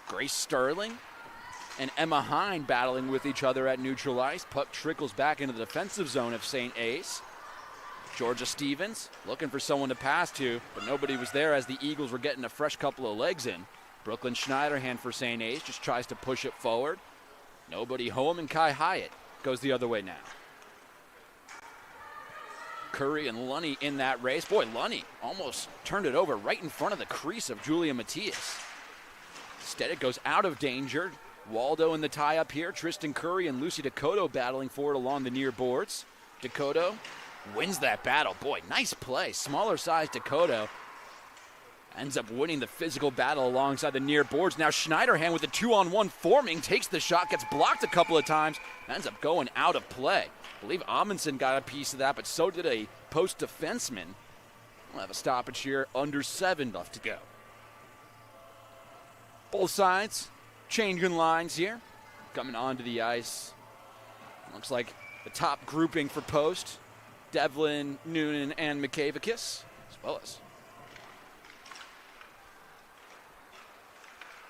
Grace Sterling and Emma Hine battling with each other at neutral ice. Puck trickles back into the defensive zone of St. A's. Georgia Stevens looking for someone to pass to, but nobody was there as the Eagles were getting a fresh couple of legs in. Brooklyn Schneiderhan for St. A's just tries to push it forward. Nobody home, and Kai Hyatt goes the other way now. Curry and Lunny in that race. Boy, Lunny almost turned it over right in front of the crease of Julia Matias. Instead, it goes out of danger. Waldo in the tie-up here. Tristan Curry and Lucy Dakota battling for it along the near boards. Dakota wins that battle. Boy, nice play. Smaller size Dakota ends up winning the physical battle alongside the near boards. Now Schneiderhan with the 2-on-1 forming, takes the shot, gets blocked a couple of times, ends up going out of play. I believe Amundsen got a piece of that, but so did a post defenseman. We'll have a stoppage here, under 7 left to go. Both sides changing lines here, coming onto the ice. Looks like the top grouping for post, Devlin, Noonan, and Mikavakis, as well as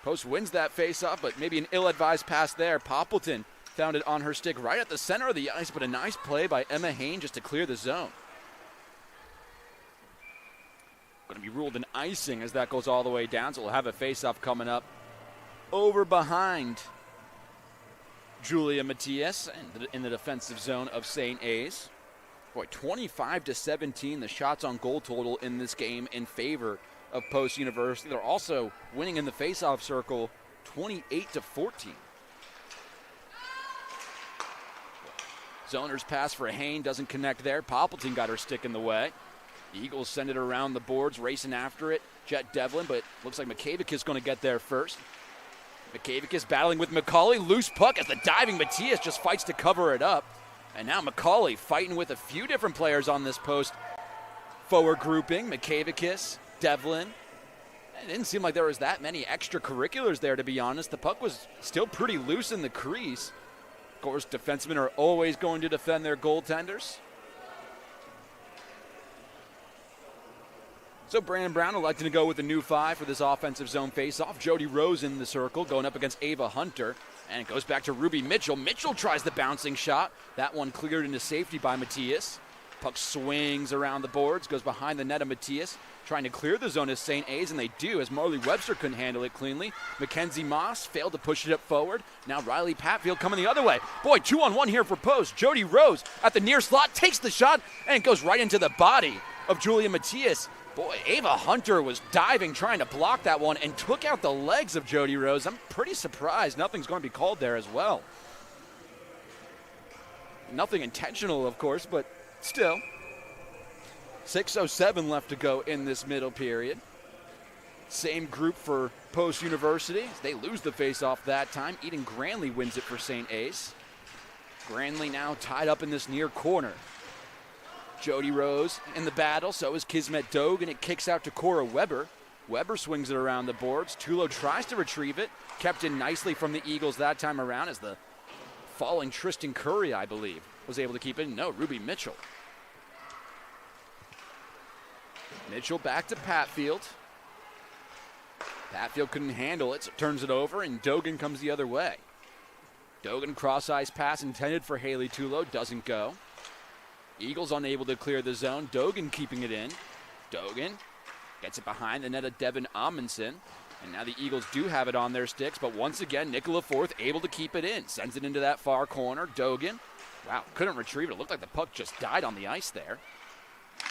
Post wins that face-off, but maybe an ill-advised pass there. Poppleton found it on her stick right at the center of the ice, but a nice play by Emma Hayne just to clear the zone. Going to be ruled an icing as that goes all the way down, so we'll have a face-off coming up over behind Julia Matias in the defensive zone of St. A's. Boy, 25-17, the shots on goal total in this game in favor of Post University. They're also winning in the face-off circle 28-14. Zoner's pass for Hayne doesn't connect there. Poppleton got her stick in the way. The Eagles send it around the boards, racing after it. Jet Devlin, but looks like Mikavakis is going to get there first. Mikavakis battling with McCauley. Loose puck as the diving Matias just fights to cover it up. And now McCauley fighting with a few different players on this post forward grouping. Mikavakis, Devlin. It didn't seem like there was that many extracurriculars there, to be honest. The puck was still pretty loose in the crease. Of course, defensemen are always going to defend their goaltenders. So Brandon Brown electing to go with the new 5 for this offensive zone faceoff. Jody Rose in the circle going up against Ava Hunter. And it goes back to Ruby Mitchell. Mitchell tries the bouncing shot. That one cleared into safety by Matias. Puck swings around the boards, goes behind the net of Matias, trying to clear the zone as St. A's, and they do, as Marley Webster couldn't handle it cleanly. Mackenzie Moss failed to push it up forward. Now Riley Patfield coming the other way. Boy, 2-on-1 here for Post. Jody Rose at the near slot, takes the shot, and it goes right into the body of Julia Matias. Boy, Ava Hunter was diving, trying to block that one, and took out the legs of Jody Rose. I'm pretty surprised nothing's going to be called there as well. Nothing intentional, of course, but still. 6:07 left to go in this middle period. Same group for Post University. They lose the faceoff that time. Eden Granley wins it for St. A's. Granley now tied up in this near corner. Jody Rose in the battle, so is Kismet Dogue, and it kicks out to Cora Weber. Weber swings it around the boards. Tulo tries to retrieve it. Kept in nicely from the Eagles that time around as the falling Tristan Curry, I believe, was able to keep it. No, Ruby Mitchell. Mitchell back to Patfield. Patfield couldn't handle it, so turns it over, and Dogan comes the other way. Dogan cross-ice pass intended for Haley Tulo, doesn't go. Eagles unable to clear the zone. Dogan keeping it in. Dogan gets it behind the net of Devin Amundsen. And now the Eagles do have it on their sticks, but once again, Nicola Forth able to keep it in. Sends it into that far corner. Dogan, wow, couldn't retrieve it. It looked like the puck just died on the ice there.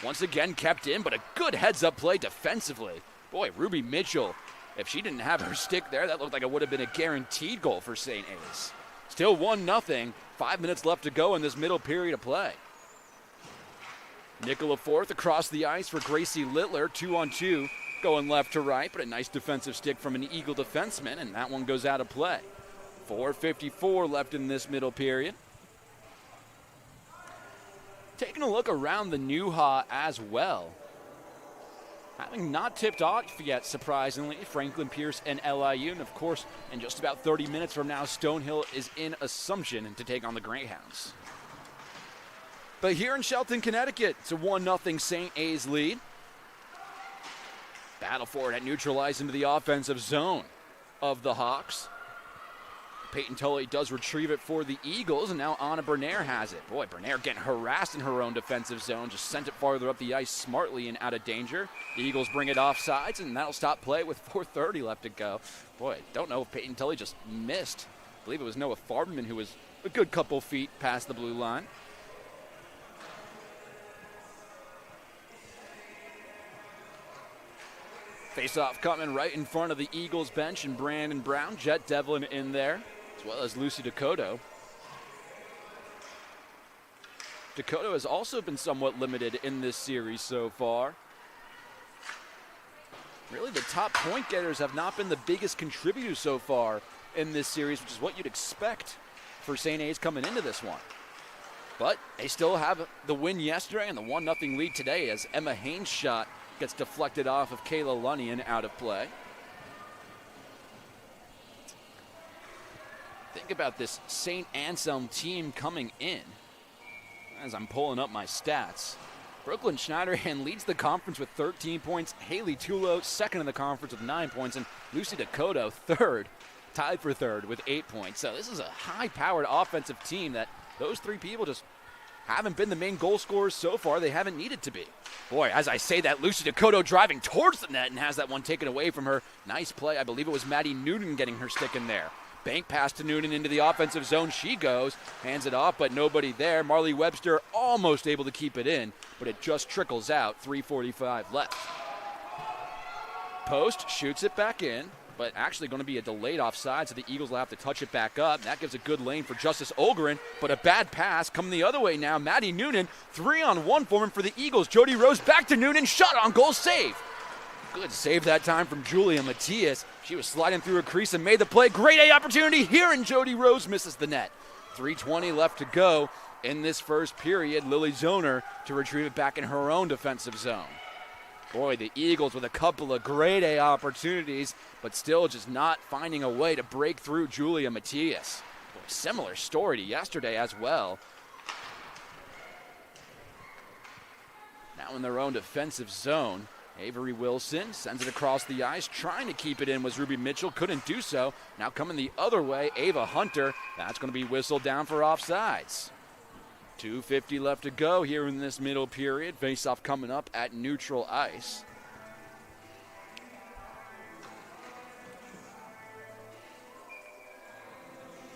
Once again, kept in, but a good heads-up play defensively. Boy, Ruby Mitchell, if she didn't have her stick there, that looked like it would have been a guaranteed goal for St. A's. Still 1-0, 5 minutes left to go in this middle period of play. Nicola Forth across the ice for Gracie Littler, 2-on-2, going left to right, but a nice defensive stick from an Eagle defenseman, and that one goes out of play. 4:54 left in this middle period. Taking a look around the Newha as well. Having not tipped off yet, surprisingly, Franklin Pierce and LIU, and of course, in just about 30 minutes from now, Stonehill is in Assumption to take on the Greyhounds. But here in Shelton, Connecticut, it's a 1-0 St. A's lead. Battle for it at neutralized into the offensive zone of the Hawks. Peyton Tully does retrieve it for the Eagles, and now Anna Bernaire has it. Boy, Bernaire getting harassed in her own defensive zone, just sent it farther up the ice smartly and out of danger. The Eagles bring it off sides, and that'll stop play with 4:30 left to go. Boy, don't know if Peyton Tully just missed. I believe it was Noah Farberman who was a good couple feet past the blue line. Face-off coming right in front of the Eagles bench, and Brandon Brown, Jet Devlin in there, as well as Lucy Dakota. Dakota has also been somewhat limited in this series so far. Really, the top point getters have not been the biggest contributors so far in this series, which is what you'd expect for St. A's coming into this one. But they still have the win yesterday and the 1-0 lead today as Emma Haynes' shot gets deflected off of Kayla Lunnion out of play. Think about this St. Anselm team coming in. As I'm pulling up my stats, Brooklyn Schneiderhan leads the conference with 13 points. Haley Tulo second in the conference with 9 points. And Lucy Dakota third, tied for third with 8 points. So this is a high-powered offensive team that those three people just haven't been the main goal scorers so far. They haven't needed to be. Boy, as I say that, Lucy Dakota driving towards the net and has that one taken away from her. Nice play. I believe it was Maddie Noonan getting her stick in there. Bank pass to Noonan into the offensive zone. She goes, hands it off, but nobody there. Marley Webster almost able to keep it in, but it just trickles out. 3:45 left. Post shoots it back in, but actually going to be a delayed offside, so the Eagles will have to touch it back up. That gives a good lane for Justice Olgren, but a bad pass coming the other way now. Maddie Noonan, 3-on-1 for him for the Eagles. Jody Rose back to Noonan, shot on goal, save. Good save that time from Julia Matias. She was sliding through a crease and made the play. Great A opportunity here, and Jody Rose misses the net. 3:20 left to go in this first period. Lily Zoner to retrieve it back in her own defensive zone. Boy, the Eagles with a couple of great A opportunities, but still just not finding a way to break through Julia Matias. Boy, similar story to yesterday as well. Now in their own defensive zone. Avery Wilson sends it across the ice. Trying to keep it in was Ruby Mitchell. Couldn't do so. Now coming the other way, Ava Hunter. That's going to be whistled down for offsides. 2:50 left to go here in this middle period. Face-off coming up at neutral ice.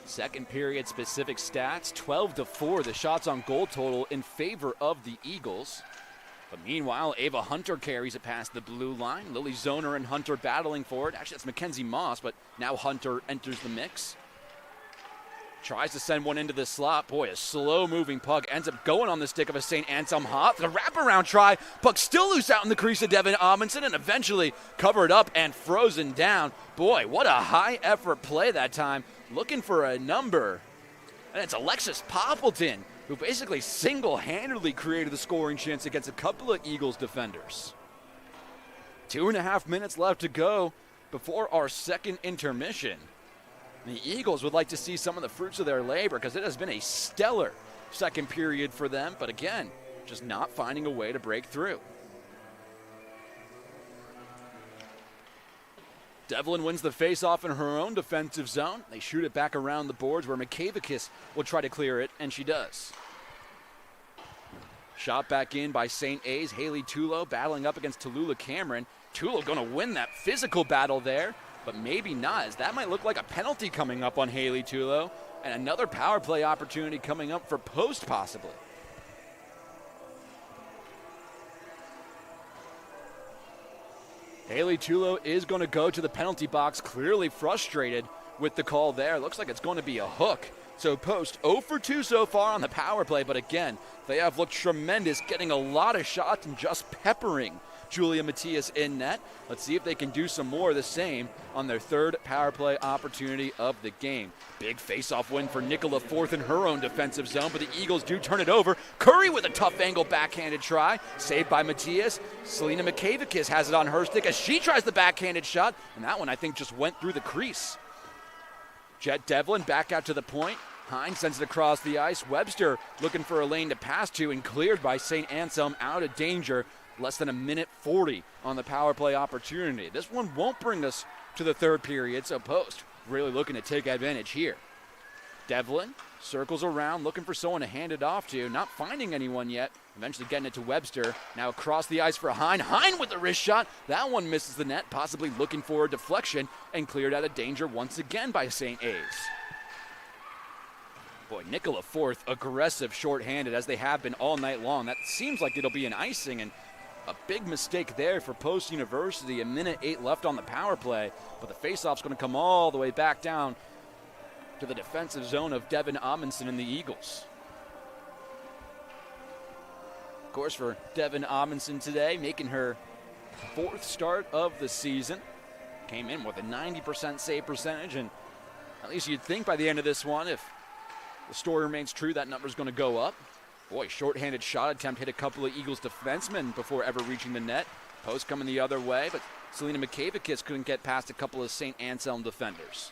Second period specific stats, 12-4, the shots on goal total in favor of the Eagles. But meanwhile, Ava Hunter carries it past the blue line. Lily Zoner and Hunter battling for it. Actually, that's Mackenzie Moss, but now Hunter enters the mix. Tries to send one into the slot. Boy, a slow-moving puck ends up going on the stick of a St. Anselm Hop. The wraparound try. Puck still loose out in the crease of Devin Amundsen and eventually covered up and frozen down. Boy, what a high-effort play that time. Looking for a number. And it's Alexis Poppleton, who basically single-handedly created the scoring chance against a couple of Eagles defenders. 2.5 minutes left to go before our second intermission. The Eagles would like to see some of the fruits of their labor because it has been a stellar second period for them, but again, just not finding a way to break through. Devlin wins the face-off in her own defensive zone. They shoot it back around the boards where McKavikis will try to clear it, and she does. Shot back in by St. A's. Haley Tulo battling up against Tallulah Cameron. Tulo going to win that physical battle there, but maybe not, as that might look like a penalty coming up on Haley Tulo, and another power play opportunity coming up for Post possibly. Haley Tulo is going to go to the penalty box, clearly frustrated with the call there. Looks like it's going to be a hook. So Post 0 for 2 so far on the power play, but again, they have looked tremendous, getting a lot of shots and just peppering Julia Matias in net. Let's see if they can do some more of the same on their third power play opportunity of the game. Big face-off win for Nicola Forth in her own defensive zone, but the Eagles do turn it over. Curry with a tough angle backhanded try, saved by Matias. Selena McKavikis has it on her stick as she tries the backhanded shot, and that one I think just went through the crease. Jet Devlin back out to the point. Hines sends it across the ice. Webster looking for a lane to pass to and cleared by St. Anselm out of danger. Less than 1:40 on the power play opportunity. This one won't bring us to the third period, so Post really looking to take advantage here. Devlin circles around, looking for someone to hand it off to, not finding anyone yet. Eventually getting it to Webster. Now across the ice for Hine. Hine with the wrist shot. That one misses the net, possibly looking for a deflection, and cleared out of danger once again by St. A's. Boy, Nicola Forth, aggressive shorthanded as they have been all night long. That seems like it'll be an icing, and A big mistake there for Post University. A minute 8 left on the power play, but the faceoff's going to come all the way back down to the defensive zone of Devin Amundsen and the Eagles. Of course, for Devin Amundsen today, making her 4th start of the season. Came in with a 90% save percentage, and at least you'd think by the end of this one, if the story remains true, that number's going to go up. Boy, shorthanded shot attempt hit a couple of Eagles defensemen before ever reaching the net. Post coming the other way, but Selena Mikavakis couldn't get past a couple of St. Anselm defenders.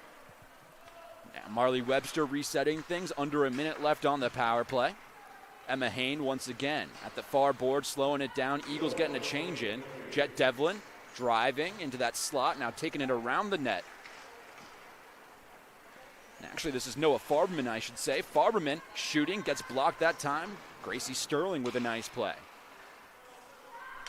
Now Marley Webster resetting things, under a minute left on the power play. Emma Hain once again at the far board, slowing it down. Eagles getting a change in. Jet Devlin driving into that slot, now taking it around the net. Actually, this is Noah Farberman, I should say. Farberman shooting, gets blocked that time. Gracie Sterling with a nice play.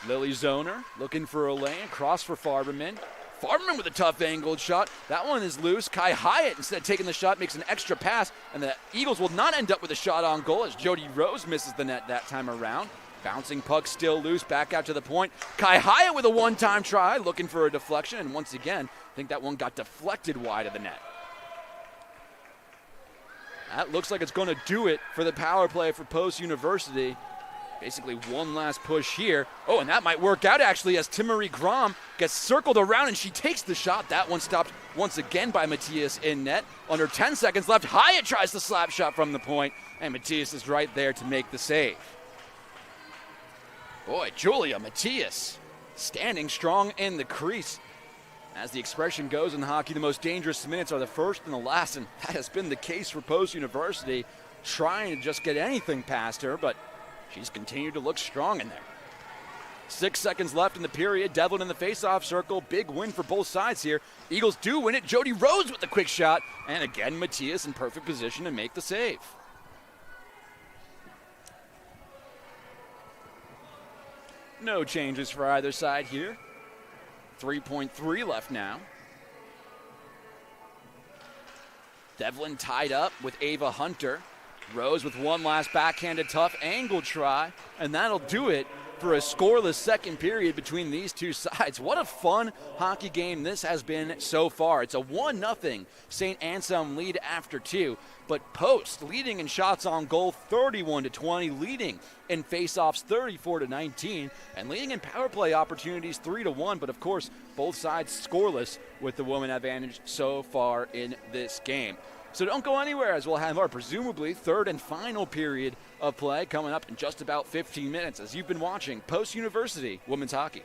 Lily Zoner looking for a lane, cross for Farberman. Farberman with a tough angled shot. That one is loose. Kai Hyatt, instead of taking the shot, makes an extra pass, and the Eagles will not end up with a shot on goal as Jody Rose misses the net that time around. Bouncing puck still loose, back out to the point. Kai Hyatt with a one-time try, looking for a deflection, and once again, I think that one got deflected wide of the net. That looks like it's going to do it for the power play for Post University. Basically one last push here. Oh, and that might work out actually as Timmery Grom gets circled around and she takes the shot. That one stopped once again by Matthias in net. Under 10 seconds left, Hyatt tries the slap shot from the point, and Matthias is right there to make the save. Boy, Julia Matthias standing strong in the crease. As the expression goes in hockey, the most dangerous minutes are the first and the last, and that has been the case for Post University, trying to just get anything past her, but she's continued to look strong in there. 6 seconds left in the period. Devlin in the faceoff circle. Big win for both sides here. Eagles do win it. Jody Rose with the quick shot, and again, Matthias in perfect position to make the save. No changes for either side here. 3.3 left now. Devlin tied up with Ava Hunter. Rose with one last backhanded tough angle try, and that'll do it for a scoreless second period between these two sides. What a fun hockey game this has been so far. It's a 1-0 St. Anselm lead after 2, but Post leading in shots on goal 31-20, leading in faceoffs 34-19, and leading in power play opportunities 3-1, but of course both sides scoreless with the woman advantage so far in this game. So don't go anywhere as we'll have our presumably third and final period of play coming up in just about 15 minutes as you've been watching Post University Women's Hockey.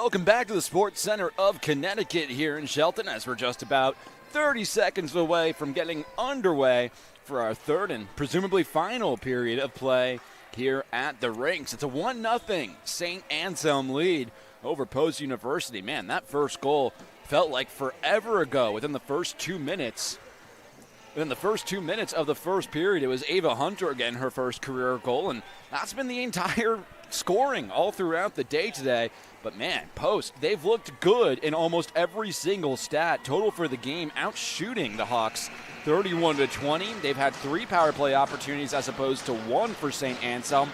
Welcome back to the Sports Center of Connecticut here in Shelton, as we're just about 30 seconds away from getting underway for our third and presumably final period of play here at the rinks. It's a 1-0 St. Anselm lead over Post University. Man, that first goal felt like forever ago. Within the first 2 minutes of the first period, it was Ava Hunter again, her first career goal, and that's been the entire scoring all throughout the day today. But man, Post, they've looked good in almost every single stat. Total for the game, outshooting the Hawks 31-20. They've had 3 power play opportunities as opposed to 1 for St. Anselm.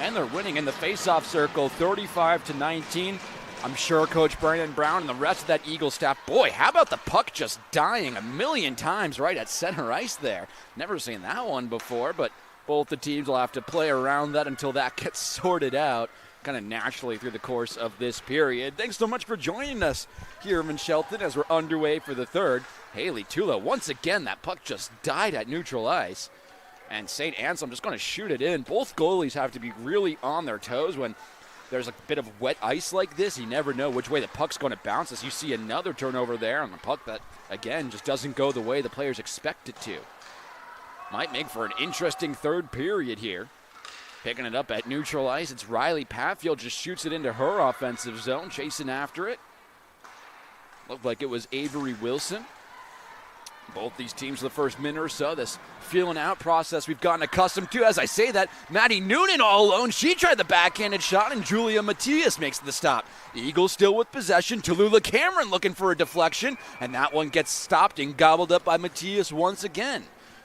And they're winning in the faceoff circle 35-19. I'm sure Coach Brandon Brown and the rest of that Eagle staff, boy, how about the puck just dying a million times right at center ice there. Never seen that one before, but both the teams will have to play around that until that gets sorted out kind of naturally through the course of this period. Thanks so much for joining us here in Shelton as we're underway for the third. Haley Tulo, once again, that puck just died at neutral ice. And St. Anselm just going to shoot it in. Both goalies have to be really on their toes when there's a bit of wet ice like this. You never know which way the puck's going to bounce as you see another turnover there on the puck that, again, just doesn't go the way the players expect it to. Might make for an interesting third period here. Picking it up at neutral ice, it's Riley Patfield, just shoots it into her offensive zone, chasing after it. Looked like it was Avery Wilson. Both these teams the first minute or so, this feeling out process we've gotten accustomed to. As I say that, Maddie Noonan all alone. She tried the backhanded shot, and Julia Matias makes the stop. The Eagles still with possession. Tallulah Cameron looking for a deflection, and that one gets stopped and gobbled up by Matias once again.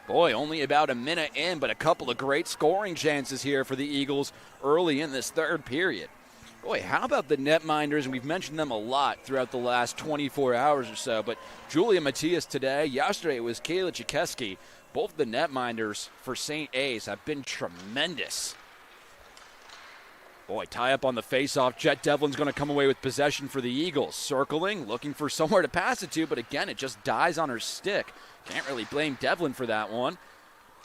Boy, only about a minute in, but a couple of great scoring chances here for the Eagles early in this third period. Boy, how about the netminders? And we've mentioned them a lot throughout the last 24 hours or so, but Julia Matias today, yesterday it was Kayla Chikeski. Both the netminders for St. A's have been tremendous. Boy, tie up on the faceoff. Jet Devlin's going to come away with possession for the Eagles. Circling, looking for somewhere to pass it to, but again, it just dies on her stick. Can't really blame Devlin for that one.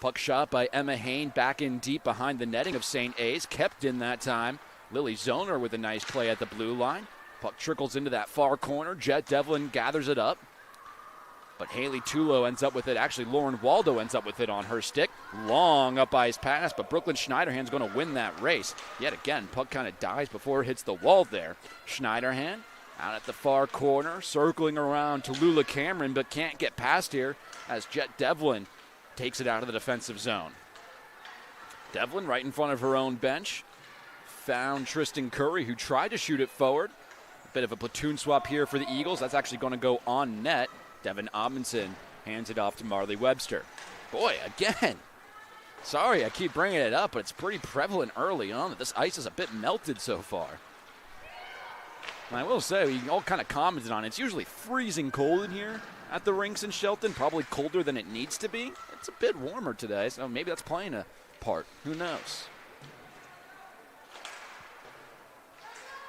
Puck shot by Emma Hain back in deep behind the netting of St. A's. Kept in that time. Lily Zoner with a nice play at the blue line. Puck trickles into that far corner. Jet Devlin gathers it up. But Haley Tulo ends up with it. Actually, Lauren Waldo ends up with it on her stick. Long up ice pass, but Brooklyn Schneiderhan's going to win that race. Yet again, puck kind of dies before it hits the wall there. Schneiderhan out at the far corner, circling around Tallulah Cameron, but can't get past here as Jet Devlin takes it out of the defensive zone. Devlin right in front of her own bench. Found Tristan Curry, who tried to shoot it forward. A bit of a platoon swap here for the Eagles. That's actually going to go on net. Devin Amundsen hands it off to Marley Webster. Boy, again, sorry I keep bringing it up, but it's pretty prevalent early on that this ice is a bit melted so far. And I will say, we all kind of commented on it. It's usually freezing cold in here at the rinks in Shelton, probably colder than it needs to be. It's a bit warmer today, so maybe that's playing a part. Who knows?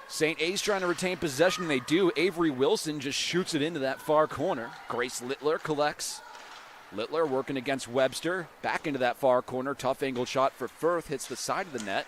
St. A's trying to retain possession. They do. Avery Wilson just shoots it into that far corner. Grace Littler collects. Littler working against Webster. Back into that far corner. Tough angle shot for Firth. Hits the side of the net.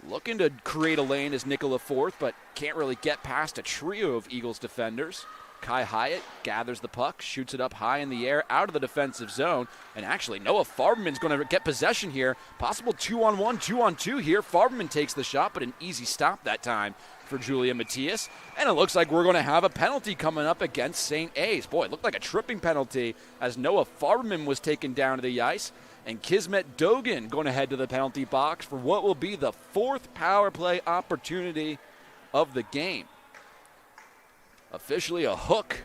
Looking to create a lane is Nicola Forth, but can't really get past a trio of Eagles defenders. Kai Hyatt gathers the puck, shoots it up high in the air, out of the defensive zone. And actually, Noah Farberman's going to get possession here. Possible 2-on-1, 2-on-2 here. Farberman takes the shot, but an easy stop that time for Julia Matias. And it looks like we're going to have a penalty coming up against St. A's. Boy, it looked like a tripping penalty as Noah Farberman was taken down to the ice. And Kismet Dogan going to head to the penalty box for what will be the 4th power play opportunity of the game. Officially a hook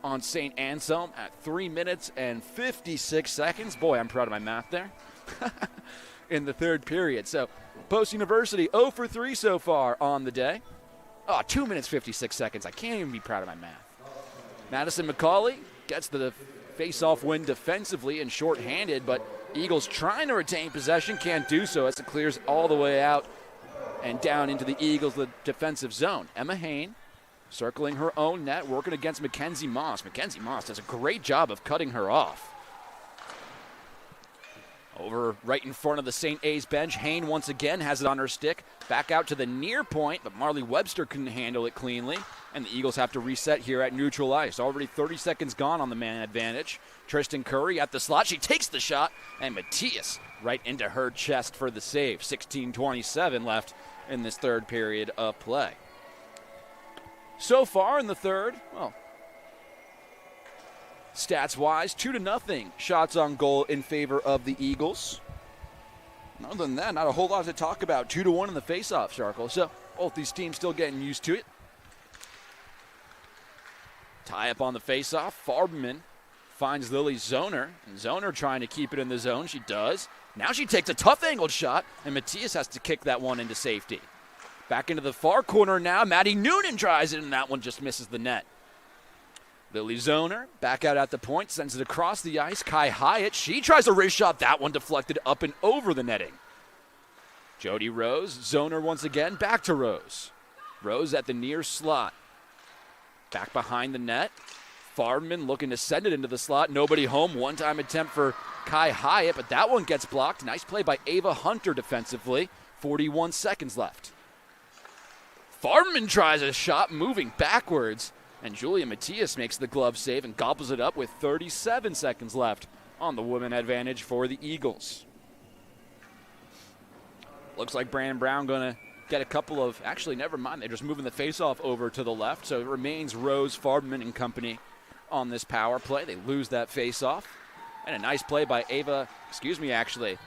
on St. Anselm at 3 minutes and 56 seconds. Boy, I'm proud of my math there. In the third period. So, Post University 0 for 3 so far on the day. 2 minutes 56 seconds. I can't even be proud of my math. Madison McCauley gets the face-off win defensively and shorthanded, but Eagles trying to retain possession, can't do so as it clears all the way out and down into the Eagles' defensive zone. Emma Hain circling her own net, working against Mackenzie Moss. Mackenzie Moss does a great job of cutting her off. Over right in front of the St. A's bench, Hain once again has it on her stick. Back out to the near point, but Marley Webster couldn't handle it cleanly. And the Eagles have to reset here at neutral ice. Already 30 seconds gone on the man advantage. Tristan Curry at the slot. She takes the shot, and Matias right into her chest for the save. 16:27 left in this third period of play. So far in the third, well, stats-wise, 2-0 shots on goal in favor of the Eagles. Other than that, not a whole lot to talk about. 2-1 in the face-off, Sharkle. So both these teams still getting used to it. Tie up on the face-off. Farbman finds Lily Zoner. And Zoner trying to keep it in the zone. She does. Now she takes a tough angled shot, and Matias has to kick that one into safety. Back into the far corner now. Maddie Noonan tries it, and that one just misses the net. Lily Zoner back out at the point, sends it across the ice. Kai Hyatt, she tries a wrist shot. That one deflected up and over the netting. Jody Rose, Zoner once again, back to Rose. Rose at the near slot. Back behind the net. Fardman looking to send it into the slot. Nobody home. One-time attempt for Kai Hyatt, but that one gets blocked. Nice play by Ava Hunter defensively. 41 seconds left. Fardman tries a shot moving backwards. And Julia Matias makes the glove save and gobbles it up with 37 seconds left on the women advantage for the Eagles. Looks like Brandon Brown going to get a couple of, actually, never mind. They're just moving the faceoff over to the left. So it remains Rose, Farbman, and company on this power play. They lose that faceoff. And a nice play by Ava,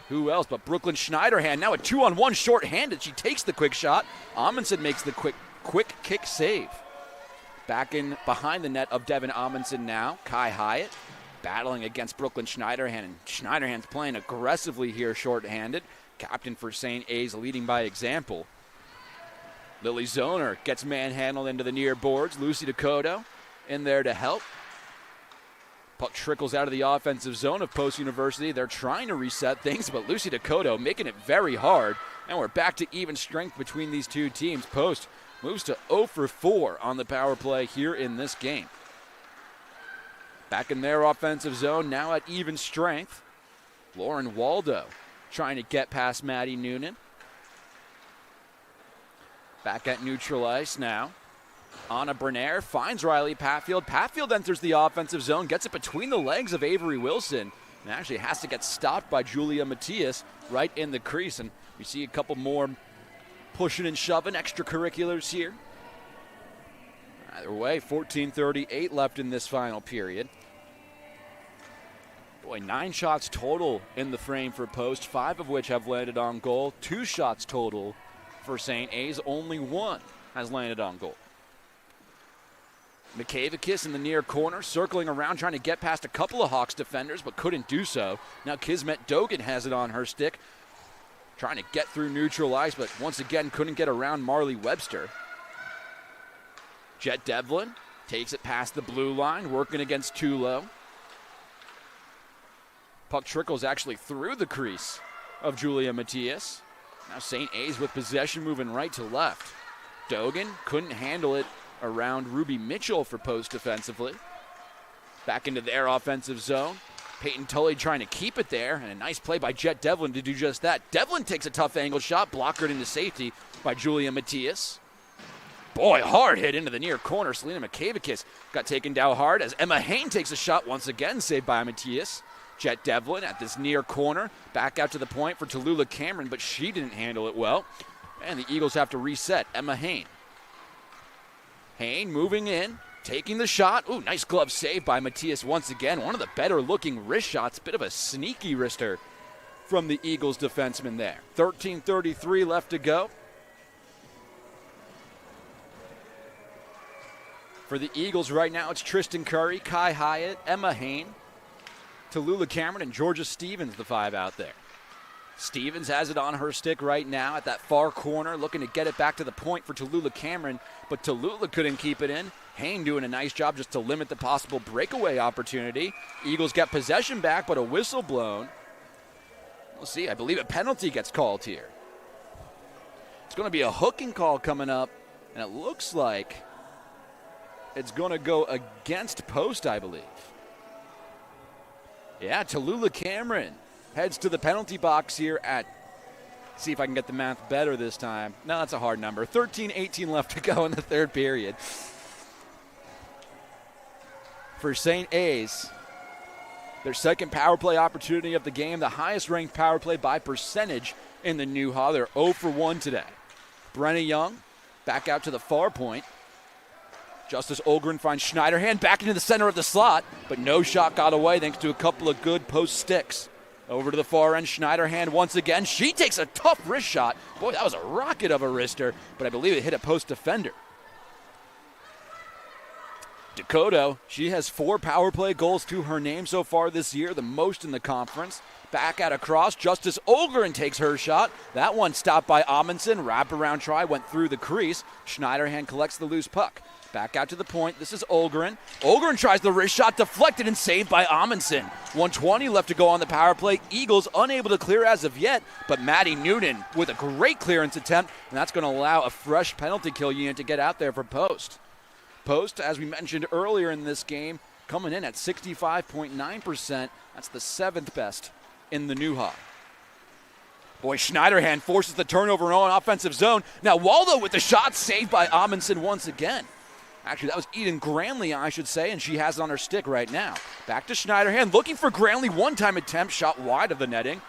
who else but Brooklyn Schneiderhan. Now a 2-on-1 short-handed. She takes the quick shot. Amundsen makes the quick kick save. Back in behind the net of Devin Amundsen now. Kai Hyatt battling against Brooklyn Schneiderhan. And Schneiderhan's playing aggressively here short-handed. Captain for St. A's leading by example. Lily Zoner gets manhandled into the near boards. Lucy Dakota in there to help. Puck trickles out of the offensive zone of Post University. They're trying to reset things, but Lucy Dakota making it very hard. And we're back to even strength between these two teams. Post moves to 0 for 4 on the power play here in this game. Back in their offensive zone, now at even strength. Lauren Waldo trying to get past Maddie Noonan. Back at neutral ice now. Anna Bernaire finds Riley Patfield. Patfield enters the offensive zone, gets it between the legs of Avery Wilson, and actually has to get stopped by Julia Matias right in the crease. And we see a couple more pushing and shoving, extracurriculars here. Either way, 14:38 left in this final period. Boy, 9 shots total in the frame for Post, 5 of which have landed on goal. 2 shots total for St. A's, only 1 has landed on goal. McKavakis in the near corner, circling around, trying to get past a couple of Hawks defenders, but couldn't do so. Now Kismet Dogan has it on her stick, trying to get through neutral ice, but once again couldn't get around Marley Webster. Jet Devlin takes it past the blue line, working against Tulo. Puck trickles actually through the crease of Julia Matias. Now St. A's with possession, moving right to left. Dogan couldn't handle it around Ruby Mitchell for Post defensively. Back into their offensive zone. Peyton Tully trying to keep it there, and a nice play by Jet Devlin to do just that. Devlin takes a tough angle shot, blockered into safety by Julia Matias. Boy, hard hit into the near corner. Selena McKavakis got taken down hard as Emma Hain takes a shot once again, saved by Matias. Jet Devlin at this near corner, back out to the point for Tallulah Cameron, but she didn't handle it well. And the Eagles have to reset. Emma Hain. Hain moving in, taking the shot. Ooh, nice glove save by Matias once again. One of the better looking wrist shots. Bit of a sneaky wrister from the Eagles defenseman there. 13:33 left to go. For the Eagles right now, it's Tristan Curry, Kai Hyatt, Emma Hain, Tallulah Cameron, and Georgia Stevens, the 5 out there. Stevens has it on her stick right now at that far corner, looking to get it back to the point for Tallulah Cameron, but Tallulah couldn't keep it in. Hain doing a nice job just to limit the possible breakaway opportunity. Eagles get possession back, but a whistle blown. We'll see. I believe a penalty gets called here. It's going to be a hooking call coming up, and it looks like it's going to go against Post, I believe. Yeah, Tallulah Cameron heads to the penalty box here at, see if I can get the math better this time. No, that's a hard number. 13-18 left to go in the third period. For St. A's, their second power play opportunity of the game, the highest ranked power play by percentage in the New Ha. They're 0 for 1 today. Brenna Young back out to the far point. Justice Olgren finds Schneiderhan back into the center of the slot, but no shot got away thanks to a couple of good post sticks. Over to the far end, Schneiderhan once again. She takes a tough wrist shot. Boy, that was a rocket of a wrister, but I believe it hit a post defender. Dakota, she has 4 power play goals to her name so far this year, the most in the conference. Back at a cross, Justice Olgren takes her shot. That one stopped by Amundsen. Wraparound try, went through the crease. Schneiderhan collects the loose puck. Back out to the point. This is Olgren. Olgren tries the wrist shot, deflected and saved by Amundsen. 1:20 left to go on the power play. Eagles unable to clear as of yet, but Maddie Noonan with a great clearance attempt, and that's going to allow a fresh penalty kill unit to get out there for Post. Post, as we mentioned earlier in this game, coming in at 65.9%. That's the 7th best in the New Ha. Boy, Schneiderhan forces the turnover in on offensive zone. Now Waldo with the shot, saved by Amundsen once again. Actually, that was Eden Granley, I should say, and she has it on her stick right now. Back to Schneiderhan, looking for Granley. One-time attempt, shot wide of the netting.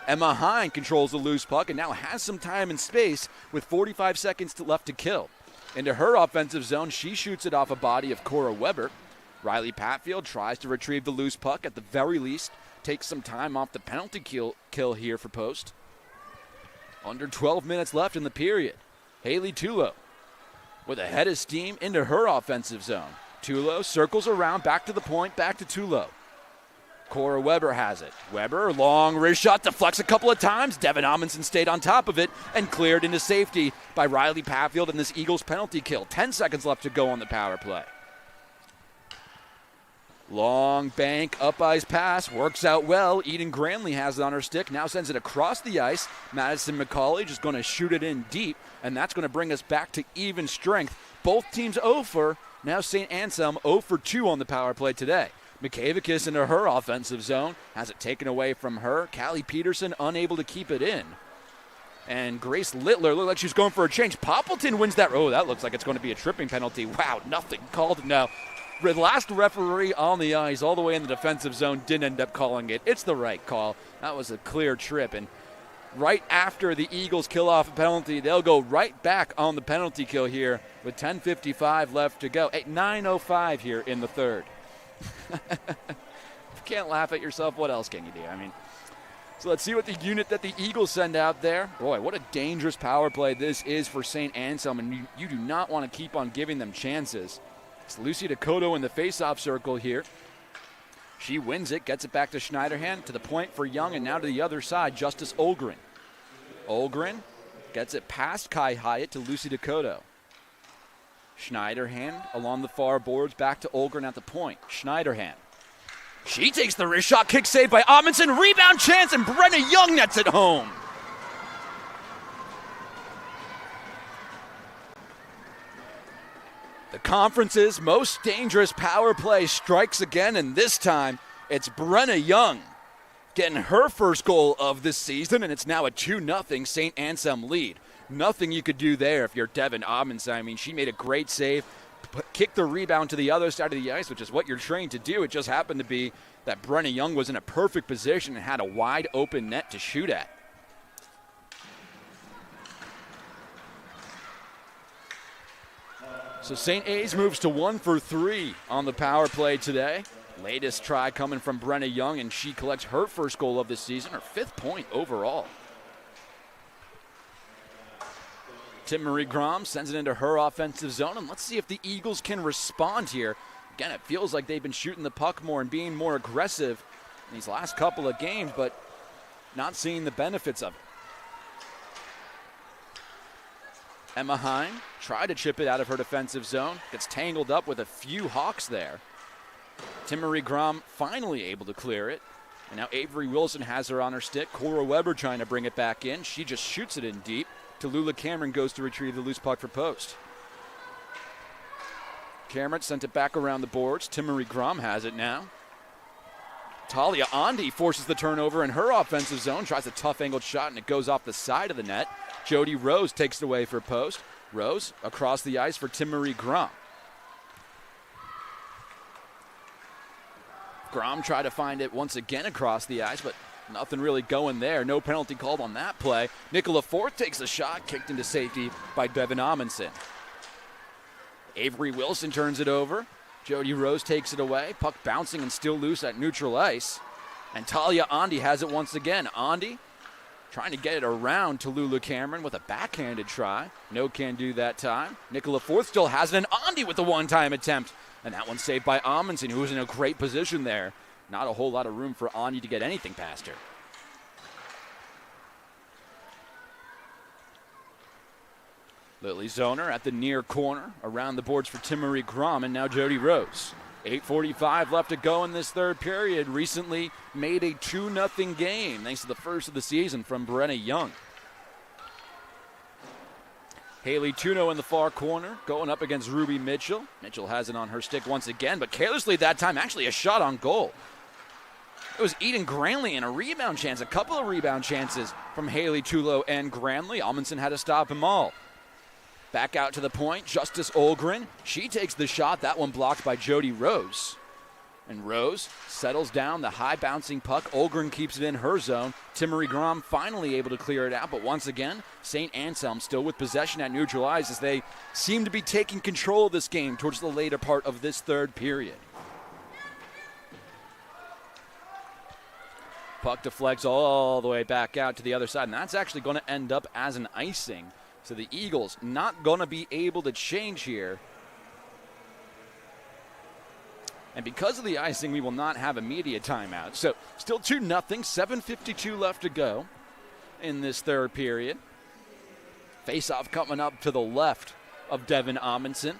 Emma Hine controls the loose puck and now has some time and space with 45 seconds left to kill. Into her offensive zone, she shoots it off a body of Cora Weber. Riley Patfield tries to retrieve the loose puck, at the very least takes some time off the penalty kill here for Post. Under 12 minutes left in the period. Haley Tulo with a head of steam into her offensive zone. Tulo circles around, back to the point, back to Tulo. Cora Weber has it. Weber, long wrist shot, deflects a couple of times. Devin Amundsen stayed on top of it and cleared into safety by Riley Patfield in this Eagles penalty kill. 10 seconds left to go on the power play. Long bank, up ice pass, works out well. Eden Granley has it on her stick, now sends it across the ice. Madison McCauley just going to shoot it in deep, and that's going to bring us back to even strength. Both teams 0 for, now St. Anselm 0 for 2 on the power play today. McKavikis into her offensive zone, has it taken away from her. Callie Peterson unable to keep it in. And Grace Littler looked like she was going for a change. Poppleton wins that. Oh, that looks like it's going to be a tripping penalty. Wow, nothing called. No. The last referee on the ice all the way in the defensive zone didn't end up calling it. It's the right call. That was a clear trip. And right after the Eagles kill off a penalty, they'll go right back on the penalty kill here with 10:55 left to go. 9:05 here in the third. If you can't laugh at yourself, what else can you do? I mean, so let's see what the unit that the Eagles send out there. Boy, what a dangerous power play this is for St. Anselm, and you do not want to keep on giving them chances. It's Lucy Dakota in the face-off circle here. She wins it, gets it back to Schneiderhan, to the point for Young, and now to the other side, Justice Olgren. Olgren gets it past Kai Hyatt to Lucy Dakota. Schneiderhan along the far boards, back to Olgren at the point. Schneiderhan. She takes the wrist shot, kick saved by Amundsen, rebound chance, and Brenna Young nets it home. The conference's most dangerous power play strikes again, and this time it's Brenna Young getting her first goal of this season, and it's now a 2-0 St. Anselm lead. Nothing you could do there if you're Devin Amundsen. I mean, she made a great save, kicked the rebound to the other side of the ice, which is what you're trained to do. It just happened to be that Brenna Young was in a perfect position and had a wide open net to shoot at. So St. A's moves to 1 for 3 on the power play today. Latest try coming from Brenna Young, and she collects her first goal of the season, her 5th point overall. Tim Marie Grom sends it into her offensive zone, and let's see if the Eagles can respond here. Again, it feels like they've been shooting the puck more and being more aggressive in these last couple of games, but not seeing the benefits of it. Emma Hine tried to chip it out of her defensive zone. Gets tangled up with a few Hawks there. Timmery Grom finally able to clear it. And now Avery Wilson has her on her stick. Cora Weber trying to bring it back in. She just shoots it in deep. Tallulah Cameron goes to retrieve the loose puck for Post. Cameron sent it back around the boards. Timmery Grom has it now. Talia Andi forces the turnover in her offensive zone, tries a tough angled shot, and it goes off the side of the net. Jody Rose takes it away for a post. Rose across the ice for Tim-Marie Grom. Grom tried to find it once again across the ice, but nothing really going there. No penalty called on that play. Nicola Forth takes the shot, kicked into safety by Devin Amundsen. Avery Wilson turns it over. Jody Rose takes it away. Puck bouncing and still loose at neutral ice. And Talia Andi has it once again. Andi trying to get it around to Lula Cameron with a backhanded try. No can do that time. Nicola Forth still has it, and Andi with the one-time attempt. And that one's saved by Amundsen, who was in a great position there. Not a whole lot of room for Andi to get anything past her. Lily Zoner at the near corner. Around the boards for Tim-Marie Grom, and now Jody Rose. 8:45 left to go in this third period. Recently made a 2-0 game thanks to the first of the season from Brenna Young. Haley Tuno in the far corner going up against Ruby Mitchell. Mitchell has it on her stick once again, but carelessly that time, actually a shot on goal. It was Eden Granley in a rebound chance, a couple of rebound chances from Haley Tulo and Granley. Amundsen had to stop them all. Back out to the point, Justice Olgren. She takes the shot, that one blocked by Jody Rose. And Rose settles down the high bouncing puck. Olgren keeps it in her zone. Tim-Marie Grom finally able to clear it out, but once again, St. Anselm still with possession at neutral ice as they seem to be taking control of this game towards the later part of this third period. Puck deflects all the way back out to the other side, and that's actually going to end up as an icing. So the Eagles not going to be able to change here. And because of the icing, we will not have immediate timeout. So still 2-0, 7:52 left to go in this third period. Face-off coming up to the left of Devin Amundsen.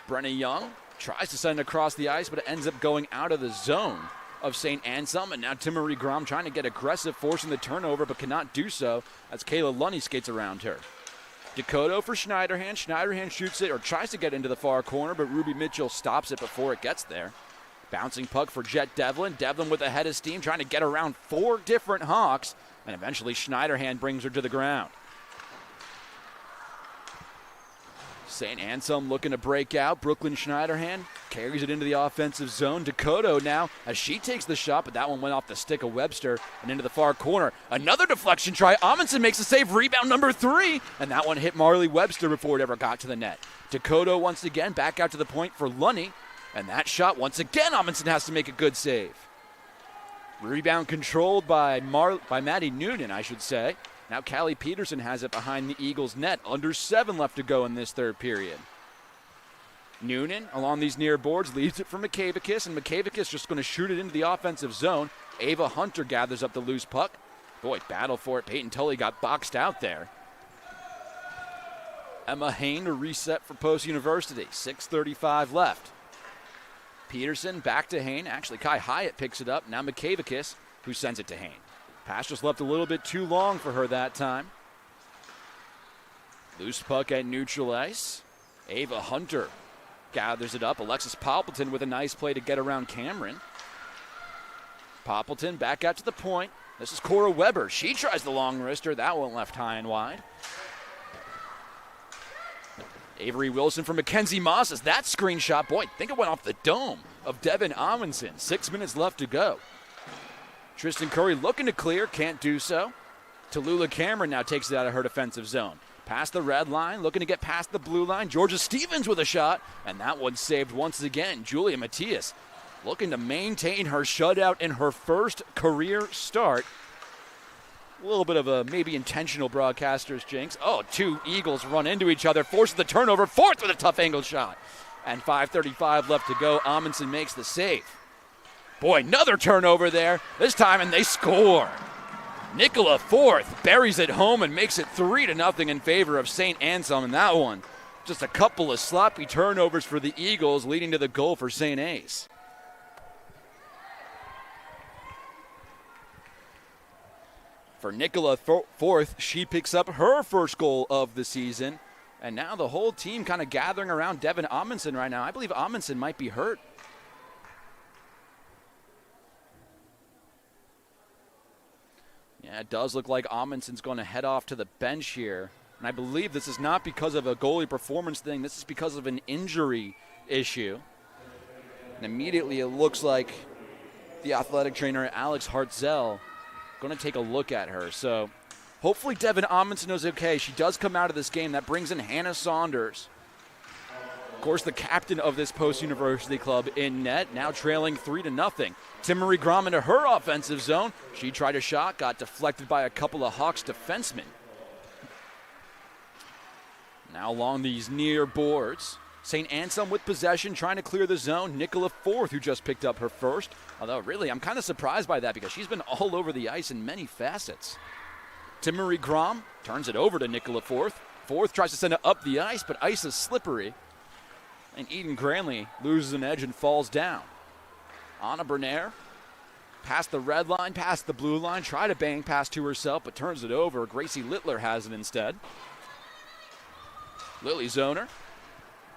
Brenna Young tries to send it across the ice, but it ends up going out of the zone of St. Anselm. And now Tim-Marie Grom trying to get aggressive, forcing the turnover, but cannot do so as Kayla Lunny skates around her. Dakota for Schneiderhan. Schneiderhan shoots it or tries to get into the far corner, but Ruby Mitchell stops it before it gets there. Bouncing puck for Jet Devlin. Devlin with a head of steam trying to get around 4 different Hawks, and eventually Schneiderhan brings her to the ground. St. Anselm looking to break out. Brooklyn Schneiderhan carries it into the offensive zone. Dakota now as she takes the shot, but that one went off the stick of Webster and into the far corner. Another deflection try. Amundsen makes a save. Rebound number 3. And that one hit Marley Webster before it ever got to the net. Dakota once again back out to the point for Lunny. And that shot once again, Amundsen has to make a good save. Rebound controlled by Maddie Noonan, I should say. Now Callie Peterson has it behind the Eagles' net. Under 7 left to go in this third period. Noonan, along these near boards, leaves it for Makavakis, and Makavakis just going to shoot it into the offensive zone. Ava Hunter gathers up the loose puck. Boy, battle for it. Peyton Tully got boxed out there. Emma Hain to reset for Post University. 6:35 left. Peterson back to Hain. Actually, Kai Hyatt picks it up. Now Makavakis, who sends it to Hain. Pass just left a little bit too long for her that time. Loose puck at neutral ice. Ava Hunter gathers it up. Alexis Poppleton with a nice play to get around Cameron. Poppleton back out to the point. This is Cora Weber. She tries the long wrister. That one left high and wide. Avery Wilson from Mackenzie Moss as that screenshot. Boy, I think it went off the dome of Devin Amundsen. 6 minutes left to go. Tristan Curry looking to clear, can't do so. Tallulah Cameron now takes it out of her defensive zone. Past the red line, looking to get past the blue line. Georgia Stevens with a shot, and that one's saved once again. Julia Matias looking to maintain her shutout in her first career start. A little bit of a maybe intentional broadcaster's jinx. Oh, 2 Eagles run into each other, forces the turnover. Forth with a tough angled shot. And 5:35 left to go. Amundsen makes the save. Boy, another turnover there. This time, and they score. Nicola Forth buries it home and makes it 3-0 in favor of St. Anselm in that one. Just a couple of sloppy turnovers for the Eagles, leading to the goal for St. A's. For Nicola Forth, she picks up her first goal of the season. And now the whole team kind of gathering around Devin Amundsen right now. I believe Amundsen might be hurt. Yeah, it does look like Amundsen's going to head off to the bench here. And I believe this is not because of a goalie performance thing. This is because of an injury issue. And immediately it looks like the athletic trainer, Alex Hartzell, going to take a look at her. So hopefully Devin Amundsen is okay. She does come out of this game. That brings in Hannah Saunders. Of course, the captain of this post-university club in net, now trailing 3-0. Timmery Grom into her offensive zone. She tried a shot, got deflected by a couple of Hawks defensemen. Now along these near boards, St. Anselm with possession, trying to clear the zone. Nicola Forth, who just picked up her first. Although, really, I'm kind of surprised by that because she's been all over the ice in many facets. Timmery Grom turns it over to Nicola Forth. Forth tries to send it up the ice, but ice is slippery. And Eden Granley loses an edge and falls down. Anna Bernaire, past the red line, past the blue line, tried to bang pass to herself, but turns it over. Gracie Littler has it instead. Lily Zoner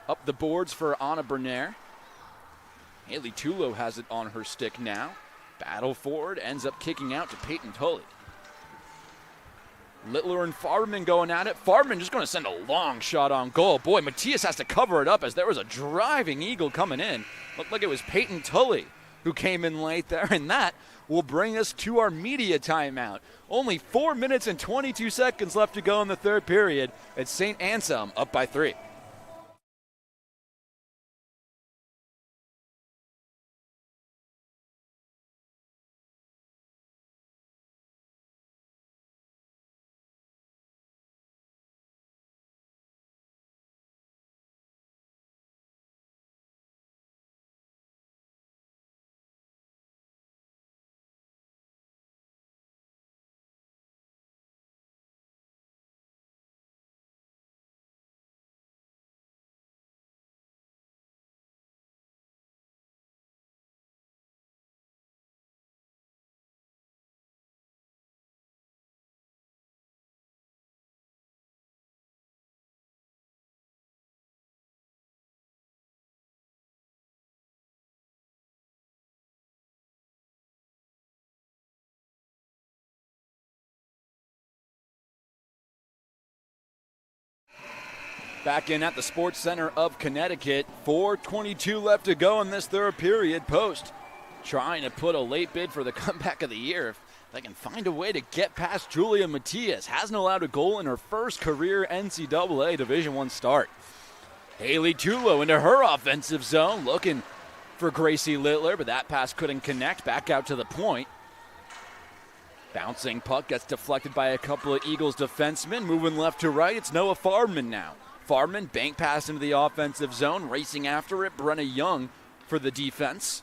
up the boards for Anna Bernaire. Haley Tulo has it on her stick now. Battle forward, ends up kicking out to Peyton Tully. Littler and Farman going at it. Farman just going to send a long shot on goal. Boy, Matthias has to cover it up as there was a driving eagle coming in. Looked like it was Peyton Tully who came in late there, and that will bring us to our media timeout. Only 4 minutes and 22 seconds left to go in the third period. It's St. Anselm up by 3. Back in at the Sports Center of Connecticut. 4:22 left to go in this third period. Post trying to put a late bid for the comeback of the year. If they can find a way to get past Julia Matias. Hasn't allowed a goal in her first career NCAA Division I start. Haley Tulo into her offensive zone, looking for Gracie Littler, but that pass couldn't connect. Back out to the point. Bouncing puck gets deflected by a couple of Eagles defensemen. Moving left to right, it's Noah Farman now. Farman, bank pass into the offensive zone, racing after it. Brenna Young for the defense.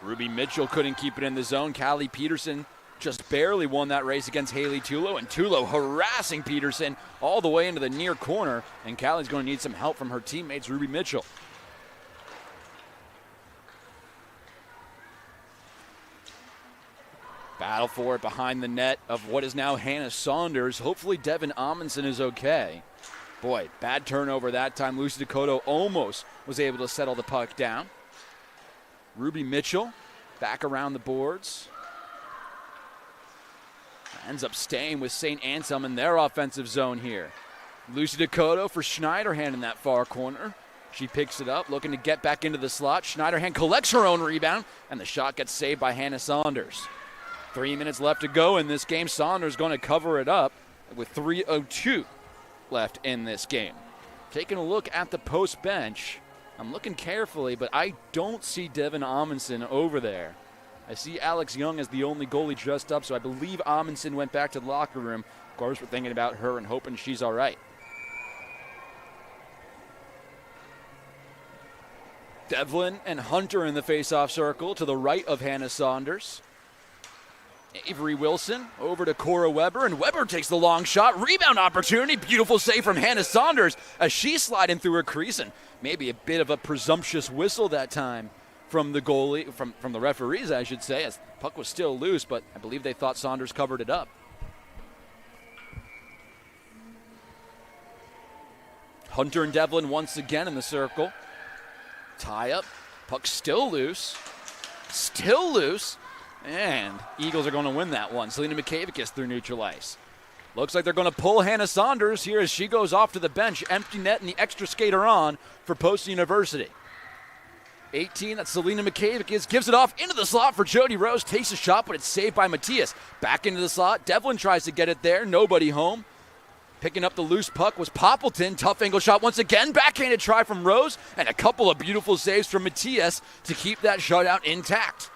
Ruby Mitchell couldn't keep it in the zone. Callie Peterson just barely won that race against Haley Tulo, and Tulo harassing Peterson all the way into the near corner, and Callie's going to need some help from her teammates, Ruby Mitchell. Battle for it behind the net of what is now Hannah Saunders. Hopefully Devin Amundsen is okay. Boy, bad turnover that time. Lucy Dakota almost was able to settle the puck down. Ruby Mitchell back around the boards. Ends up staying with St. Anselm in their offensive zone here. Lucy Dakota for Schneiderhan in that far corner. She picks it up, looking to get back into the slot. Schneiderhan collects her own rebound, and the shot gets saved by Hannah Saunders. 3 minutes left to go in this game. Saunders going to cover it up with 3:02 left in this game. Taking a look at the post bench, I'm looking carefully, but I don't see Devin Amundsen over there. I see Alex Young as the only goalie dressed up, so I believe Amundsen went back to the locker room. Of course, we're thinking about her and hoping she's all right. Devlin and Hunter in the face-off circle to the right of Hannah Saunders. Avery Wilson over to Cora Weber, and Weber takes the long shot. Rebound opportunity. Beautiful save from Hannah Saunders as she's sliding through her crease, and maybe a bit of a presumptuous whistle that time from the goalie, from the referees, I should say, as the puck was still loose, but I believe they thought Saunders covered it up. Hunter and Devlin once again in the circle. Tie up. Puck still loose. Still loose. And Eagles are going to win that one. Selena Mikavicus through neutral ice. Looks like they're going to pull Hannah Saunders here as she goes off to the bench. Empty net and the extra skater on for Post University. 18, that's Selena Mikavicus. Gives it off into the slot for Jody Rose. Takes a shot, but it's saved by Matthias. Back into the slot. Devlin tries to get it there. Nobody home. Picking up the loose puck was Poppleton. Tough angle shot once again. Backhanded try from Rose. And a couple of beautiful saves from Matthias to keep that shutout intact.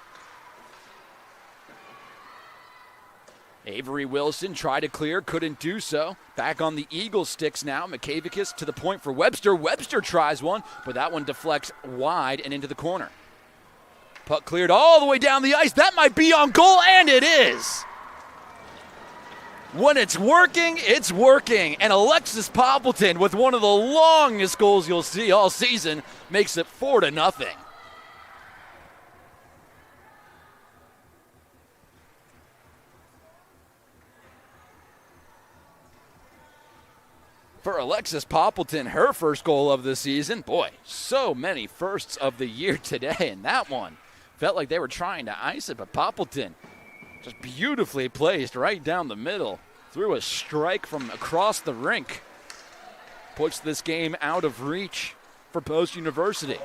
Avery Wilson tried to clear, couldn't do so. Back on the Eagles sticks now. Mikavicus to the point for Webster. Webster tries one, but that one deflects wide and into the corner. Puck cleared all the way down the ice. That might be on goal, and it is. When it's working, it's working. And Alexis Poppleton, with one of the longest goals you'll see all season, makes it 4-0. For Alexis Poppleton, her first goal of the season. Boy, so many firsts of the year today, and that one felt like they were trying to ice it, but Poppleton just beautifully placed right down the middle. Threw a strike from across the rink. Puts this game out of reach for Post University.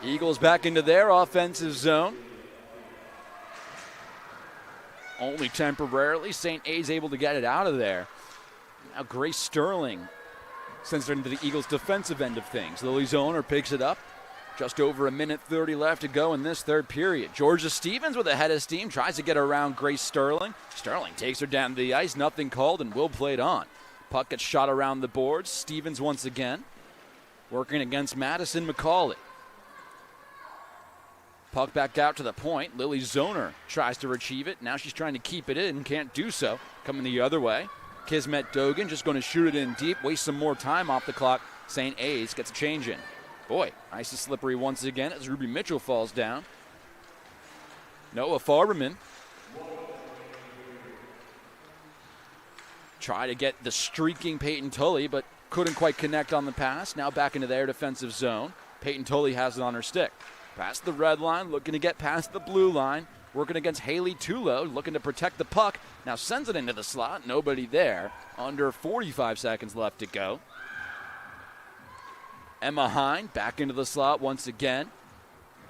Eagles back into their offensive zone. Only temporarily. St. A's able to get it out of there. Now Grace Sterling sends it into the Eagles' defensive end of things. Lily Zoner picks it up. Just over 1:30 left to go in this third period. Georgia Stevens with a head of steam tries to get around Grace Sterling. Sterling takes her down to the ice. Nothing called and will play it on. Puck gets shot around the boards. Stevens once again working against Madison McCauley. Puck back out to the point. Lily Zoner tries to retrieve it. Now she's trying to keep it in. Can't do so. Coming the other way. Kismet Dogan just going to shoot it in deep. Waste some more time off the clock. St. A's gets a change in. Boy, ice is slippery once again as Ruby Mitchell falls down. Noah Farberman. Try to get the streaking Peyton Tully, but couldn't quite connect on the pass. Now back into their defensive zone. Peyton Tully has it on her stick. Past the red line, looking to get past the blue line. Working against Haley Tulo, looking to protect the puck. Now sends it into the slot. Nobody there. Under 45 seconds left to go. Emma Hine back into the slot once again.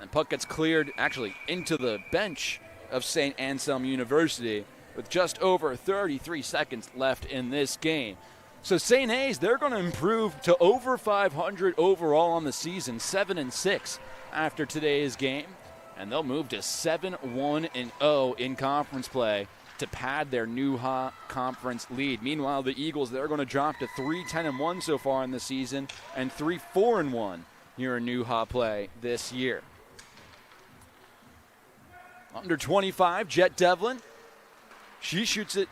And puck gets cleared actually into the bench of St. Anselm University with just over 33 seconds left in this game. So St. A's, they're going to improve to over 500 overall on the season, 7-6 after today's game. And they'll move to 7-1-0 in conference play to pad their new conference lead. Meanwhile, the Eagles, they're going to drop to 3-10-1 so far in the season and 3-4-1 here in New Ha play this year. Under 25, Jet Devlin. She shoots it,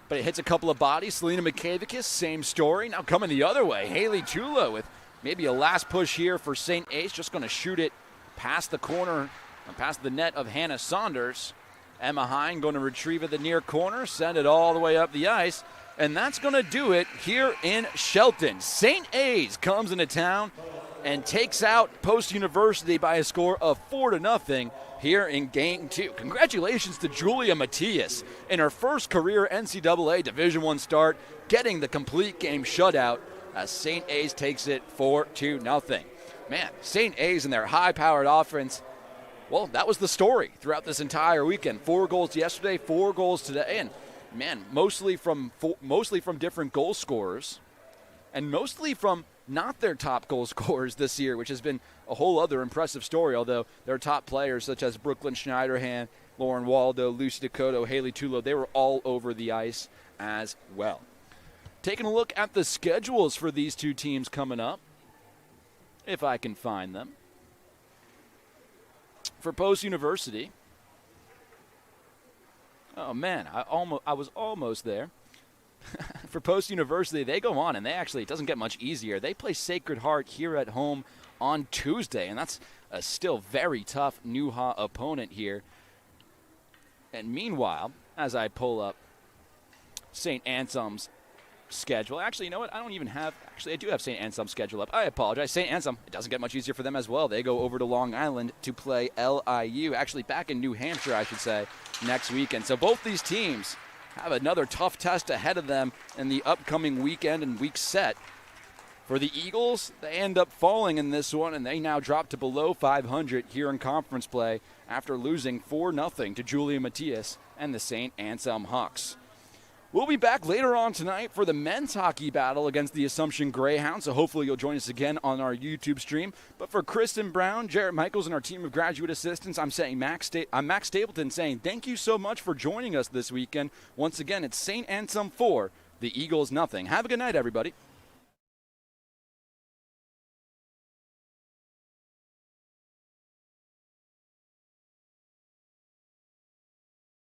but it hits a couple of bodies. Selena Mikavicus, same story. Now coming the other way, Haley Tulo with maybe a last push here for St. A's. Just going to shoot it past the corner, past the net of Hannah Saunders. Emma Hine going to retrieve it the near corner, send it all the way up the ice, and that's going to do it here in Shelton. St. A's comes into town and takes out Post University by a score of 4-0 here in Game 2. Congratulations to Julia Matthias in her first career NCAA Division I start, getting the complete game shutout as St. A's takes it 4-0. Man, St. A's and their high-powered offense, well, that was the story throughout this entire weekend. 4 goals yesterday, 4 goals today, and man, mostly from different goal scorers, and mostly from not their top goal scorers this year, which has been a whole other impressive story, although their top players such as Brooklyn Schneiderhan, Lauren Waldo, Lucy Dakota, Haley Tulo, they were all over the ice as well. Taking a look at the schedules for these two teams coming up, if I can find them. For Post University, oh man, I was almost there. For Post University, they go on, and it doesn't get much easier. They play Sacred Heart here at home on Tuesday, and that's a still very tough New Ha opponent here. And meanwhile, as I pull up St. Anselm's schedule. Actually, you know what? I do have St. Anselm's schedule up. I apologize. St. Anselm, it doesn't get much easier for them as well. They go over to Long Island to play LIU, actually back in New Hampshire, I should say, next weekend. So both these teams have another tough test ahead of them in the upcoming weekend and week set. For the Eagles, they end up falling in this one, and they now drop to below 500 here in conference play after losing 4-0 to Julia Matias and the St. Anselm Hawks. We'll be back later on tonight for the men's hockey battle against the Assumption Greyhounds, so hopefully you'll join us again on our YouTube stream. But for Kristen Brown, Jarrett Michaels, and our team of graduate assistants, I'm Max Stapleton saying thank you so much for joining us this weekend. Once again, it's St. Anselm 4, the Eagles nothing. Have a good night, everybody.